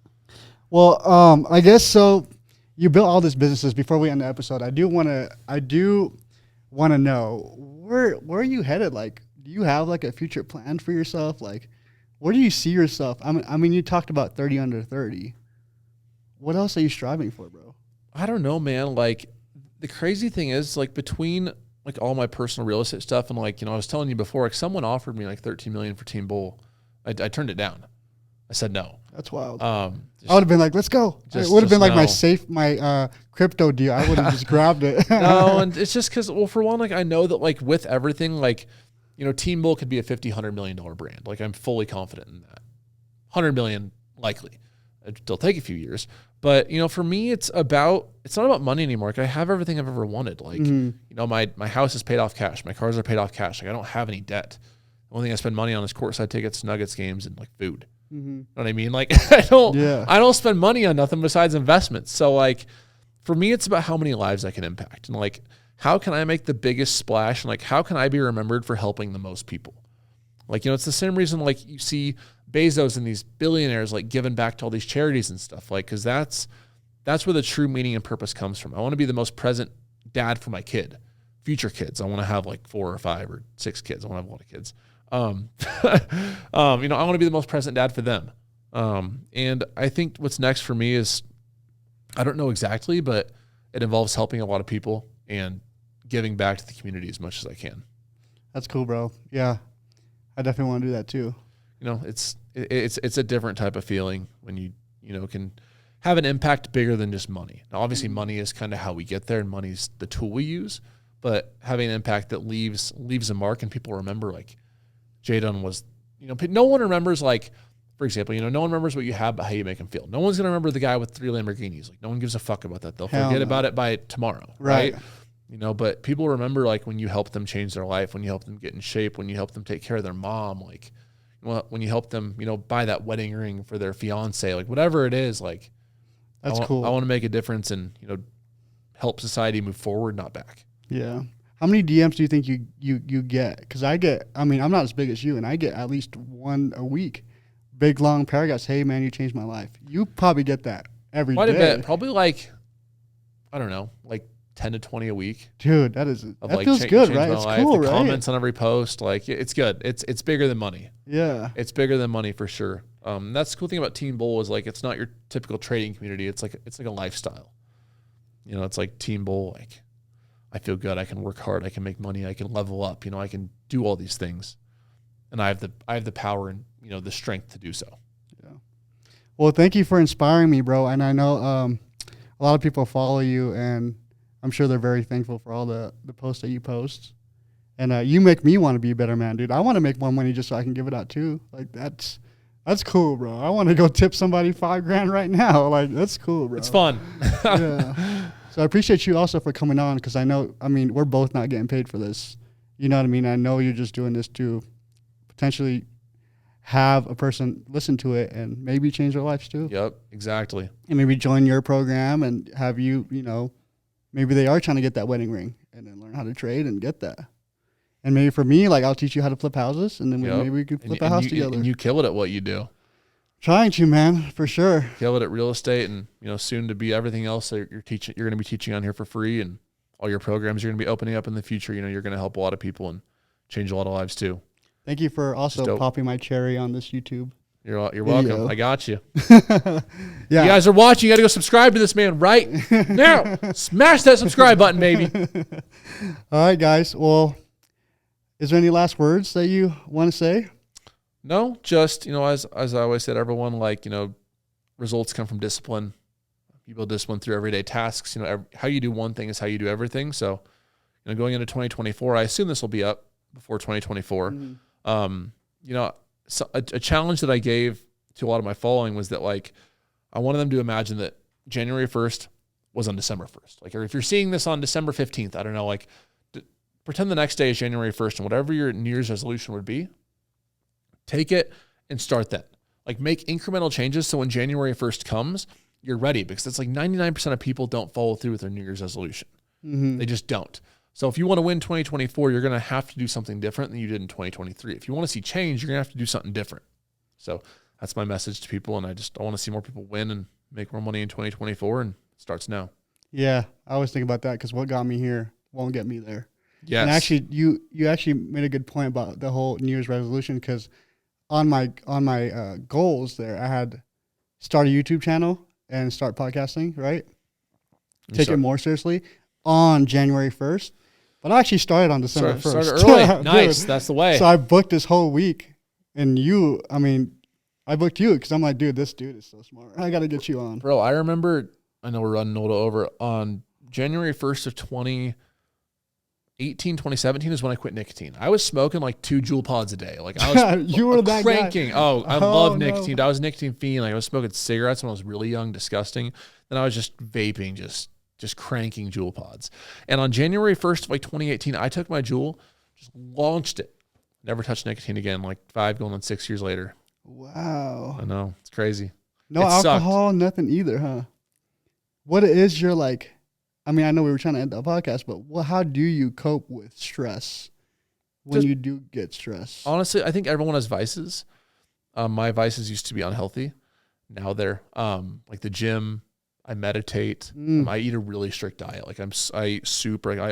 Well, I guess so. You built all these businesses. Before we end the episode, I do want to know where are you headed? Like, do you have like a future plan for yourself? Like, where do you see yourself? I mean, you talked about 30 under 30. What else are you striving for, bro? I don't know, man. Like, the crazy thing is, like, between like all my personal real estate stuff and like, I was telling you before, like someone offered me like $13 million for Team Bull. I turned it down. I said no. That's wild. I would have been like, let's go. It would have been like my crypto deal. I would have just grabbed it. No, and it's just because, well, for one, like I know that like with everything, like, Team Bull could be a $50-100 million brand. Like I'm fully confident in that. 100 million likely. It'll take a few years. But, for me, it's not about money anymore. Like I have everything I've ever wanted. Like, my house is paid off cash. My cars are paid off cash. Like I don't have any debt. The only thing I spend money on is courtside tickets, Nuggets games, and like food. You know what I mean? Like I don't spend money on nothing besides investments. So like for me, it's about how many lives I can impact and like how can I make the biggest splash and like how can I be remembered for helping the most people? Like, it's the same reason like you see Bezos and these billionaires like giving back to all these charities and stuff, like, because that's where the true meaning and purpose comes from. I want to be the most present dad for my future kids. I want to have like 4 or 5 or 6 kids. I want to have a lot of kids. I want to be the most present dad for them. And I think what's next for me is, I don't know exactly, but it involves helping a lot of people and giving back to the community as much as I can. That's cool, bro. Yeah. I definitely want to do that too. It's a different type of feeling when you can have an impact bigger than just money. Now, obviously money is kind of how we get there and money's the tool we use, but having an impact that leaves a mark and people remember like JDun was, no one remembers like, for example, no one remembers what you have, but how you make them feel. No one's going to remember the guy with 3 Lamborghinis. Like no one gives a fuck about that. They'll forget about it by tomorrow. Right. But people remember like when you help them change their life, when you help them get in shape, when you help them take care of their mom, like when you help them, buy that wedding ring for their fiance, like whatever it is, like that's cool. I want to make a difference and, help society move forward, not back. Yeah. How many DMs do you think you get? Because I'm not as big as you, and I get at least one a week. Big, long paragraphs. Hey, man, you changed my life. You probably get that every day. Quite a bit. Probably like, I don't know, like 10 to 20 a week. Dude, that feels good, right? It's cool, right? Comments on every post. Like, it's good. It's bigger than money. Yeah. It's bigger than money for sure. That's the cool thing about Team Bull is like, it's not your typical trading community. It's like a lifestyle. You know, it's like Team Bull, like, I feel good. I can work hard. I can make money. I can level up. You know, I can do all these things, and I have the power and, you know, the strength to do so. Yeah. Well, thank you for inspiring me, bro. And I know a lot of people follow you, and I'm sure they're very thankful for all the posts that you post. And you make me want to be a better man, dude. I want to make more money just so I can give it out too. Like that's cool, bro. I want to go tip somebody $5,000 right now. Like that's cool, bro. It's fun. Yeah. So I appreciate you also for coming on, because I know, we're both not getting paid for this. You know what I mean? I know you're just doing this to potentially have a person listen to it and maybe change their lives too. Yep, exactly. And maybe join your program and have you, maybe they are trying to get that wedding ring and then learn how to trade and get that. And maybe for me, like I'll teach you how to flip houses, and then maybe we can flip a house together. And you kill it at what you do. Trying to, man, for sure. Kill it at real estate, and soon to be everything else that you're going to be teaching on here for free, and all your programs you're going to be opening up in the future. You're going to help a lot of people and change a lot of lives too. Thank you for also popping my cherry on this YouTube. You're welcome. I got you. Yeah. You guys are watching. You got to go subscribe to this man right now. Smash that subscribe button, baby. All right, guys. Well, is there any last words that you want to say? No, just, as I always said, everyone, results come from discipline. You build discipline through everyday tasks. How you do one thing is how you do everything. So, going into 2024, I assume this will be up before 2024. So a challenge that I gave to a lot of my following was that, I wanted them to imagine that January 1st was on December 1st. Or if you're seeing this on December 15th, I don't know, pretend the next day is January 1st, and whatever your New Year's resolution would be, take it and start that. Make incremental changes so when January 1st comes, you're ready, because it's 99% of people don't follow through with their New Year's resolution. Mm-hmm. They just don't. So if you want to win 2024, you're going to have to do something different than you did in 2023. If you want to see change, you're going to have to do something different. So that's my message to people, and I want to see more people win and make more money in 2024, and it starts now. Yeah, I always think about that, because what got me here won't get me there. Yes. And actually, you actually made a good point about the whole New Year's resolution, because on my goals there, I had start a YouTube channel and start podcasting, right? Take it more seriously on January 1st. But I actually started on December 1st. Started early. Nice. That's the way. So I booked this whole week. And I booked you because I'm like, dude, this dude is so smart. I got to get you on. Bro, I remember, I know we're running a little over, on January 1st of 2018, 2017 is when I quit nicotine. I was smoking 2 Juul pods a day. I was you were that cranking. Guy. Oh, I love nicotine. I was a nicotine fiend. I was smoking cigarettes when I was really young, disgusting. Then I was just vaping, just cranking Juul pods. And on January 1st of 2018, I took my Juul, just launched it. Never touched nicotine again, 5 going on 6 years later. Wow. I know. It's crazy. No alcohol, nothing either, huh? What is your I know we were trying to end the podcast, but how do you cope with stress when you do get stressed? Honestly, I think everyone has vices. My vices used to be unhealthy. Now they're the gym. I meditate. I eat a really strict diet. I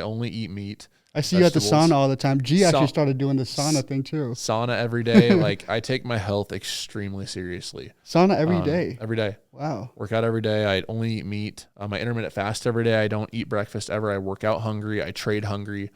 only eat meat. I see vegetables. You at the sauna all the time. G actually started doing the sauna thing too. Sauna every day. I take my health extremely seriously. Sauna every day? Every day. Wow. Work out every day. I only eat meat. I intermittent fast every day. I don't eat breakfast ever. I work out hungry. I trade hungry.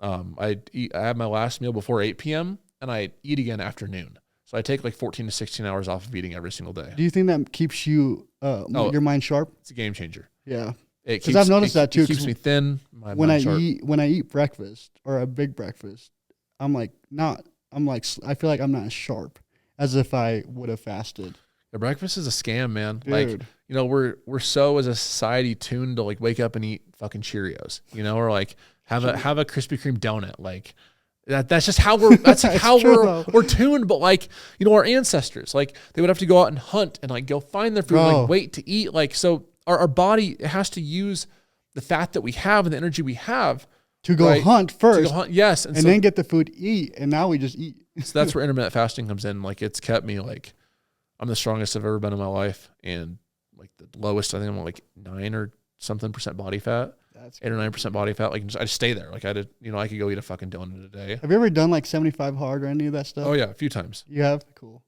I have my last meal before 8 p.m. and I eat again after noon. So I take 14 to 16 hours off of eating every single day. Do you think that keeps you your mind sharp? It's a game changer. Yeah. Because I've noticed that too. It keeps me thin. When I eat breakfast or a big breakfast, I feel like I'm not as sharp as if I would have fasted. Yeah, breakfast is a scam, man. Dude. We're so as a society tuned to wake up and eat fucking Cheerios, or have a Krispy Kreme donut. That's just how we're we're tuned. But our ancestors, they would have to go out and hunt and go find their food, and wait to eat. So our body has to use the fat that we have and the energy we have to go hunt first. To go hunt, yes. And then get the food, eat. And now we just eat. So that's where intermittent fasting comes in. Like it's kept me like, I'm the strongest I've ever been in my life. And like the lowest, I think I'm like 9 or something % body fat. That's 8 or 9% body fat. Like I just stay there. Like I did, I could go eat a fucking donut a day. Have you ever done like 75 hard or any of that stuff? Oh yeah. A few times. You have? Cool.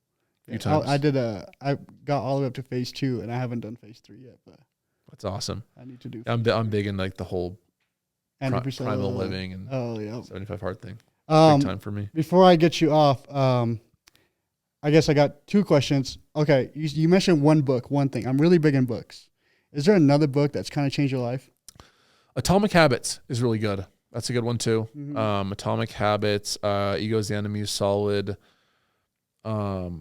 A few times. I got all the way up to phase 2 and I haven't done phase 3 yet, but that's awesome. I need to do. I'm big in like the whole primal living and 75 hard thing. Big time for me. Before I get you off, I guess I got 2 questions. Okay, you mentioned one book, one thing. I'm really big in books. Is there another book that's kind of changed your life? Atomic Habits is really good. That's a good one too. Mm-hmm. Atomic Habits, Ego is the Enemy, Solid. There's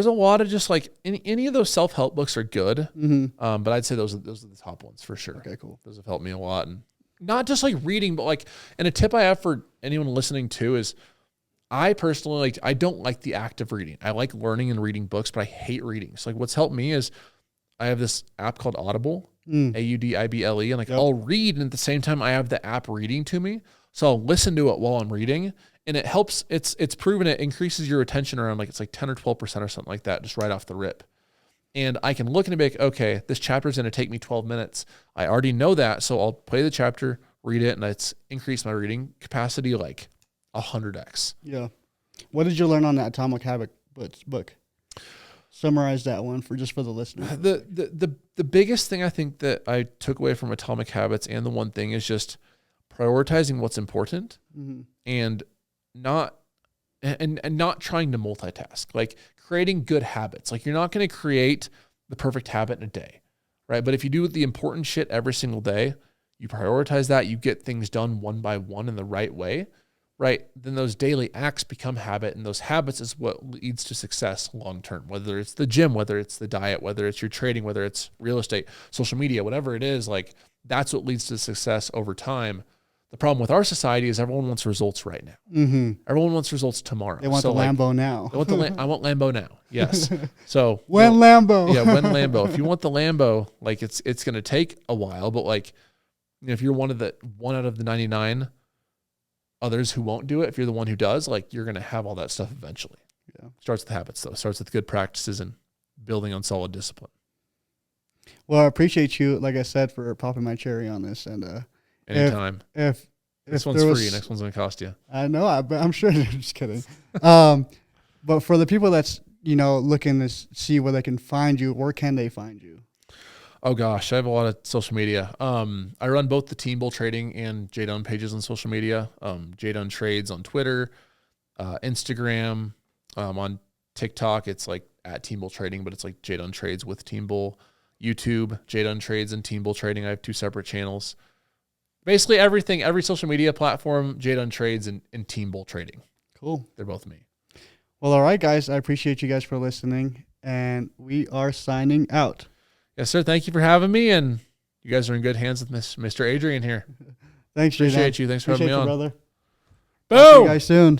a lot of just like any of those self-help books are good. Mm-hmm. But I'd say those are the top ones for sure. Okay, cool. Those have helped me a lot. And not just like reading, but like, and a tip I have for anyone listening too is I personally I don't like the act of reading. I like learning and reading books, but I hate reading. So like what's helped me is I have this app called Audible, Audible, and like I'll read and at the same time I have the app reading to me. So I'll listen to it while I'm reading. And it helps, it's proven it increases your attention around like, it's like 10 or 12% or something like that, just right off the rip. And I can look and be like, okay, this chapter is going to take me 12 minutes. I already know that. So I'll play the chapter, read it, and it's increased my reading capacity like 100x. Yeah. What did you learn on that Atomic Habit book? Summarize that one for the listener. The biggest thing I think that I took away from Atomic Habits and the one thing is just prioritizing what's important and not trying to multitask, like creating good habits. Like you're not going to create the perfect habit in a day, right? But if you do the important shit every single day, you prioritize that, you get things done one by one in the right way, right? Then those daily acts become habit, and those habits is what leads to success long-term, whether it's the gym, whether it's the diet, whether it's your trading, whether it's real estate, social media, whatever it is, like that's what leads to success over time. The problem with our society is everyone wants results right now. Mm-hmm. Everyone wants results tomorrow. They want the Lambo now. They want I want Lambo now. Yes. So Lambo. Yeah, when Lambo. If you want the Lambo, like it's going to take a while, but like if you're one out of the 99 others who won't do it, if you're the one who does, like you're going to have all that stuff eventually. Yeah. Starts with habits though. Starts with good practices and building on solid discipline. Well, I appreciate you, like I said, for popping my cherry on this, and anytime. If this one's free, next one's going to cost you. I know, I'm sure. I'm just kidding. But for the people that's looking to see where they can find you, where can they find you? Oh gosh, I have a lot of social media. I run both the Team Bull Trading and JDun pages on social media. JDun Trades on Twitter, Instagram, on TikTok. It's like at Team Bull Trading, but it's like JDun Trades with Team Bull. YouTube, JDun Trades and Team Bull Trading. I have 2 separate channels. Basically everything, every social media platform, JDun Trades and Team Bull Trading. Cool. They're both me. Well, all right, guys. I appreciate you guys for listening, and we are signing out. Yes, sir. Thank you for having me, and you guys are in good hands with Mr. Adrian here. Thanks, Appreciate you. Thanks for having me on. Brother. Boom. See you guys soon.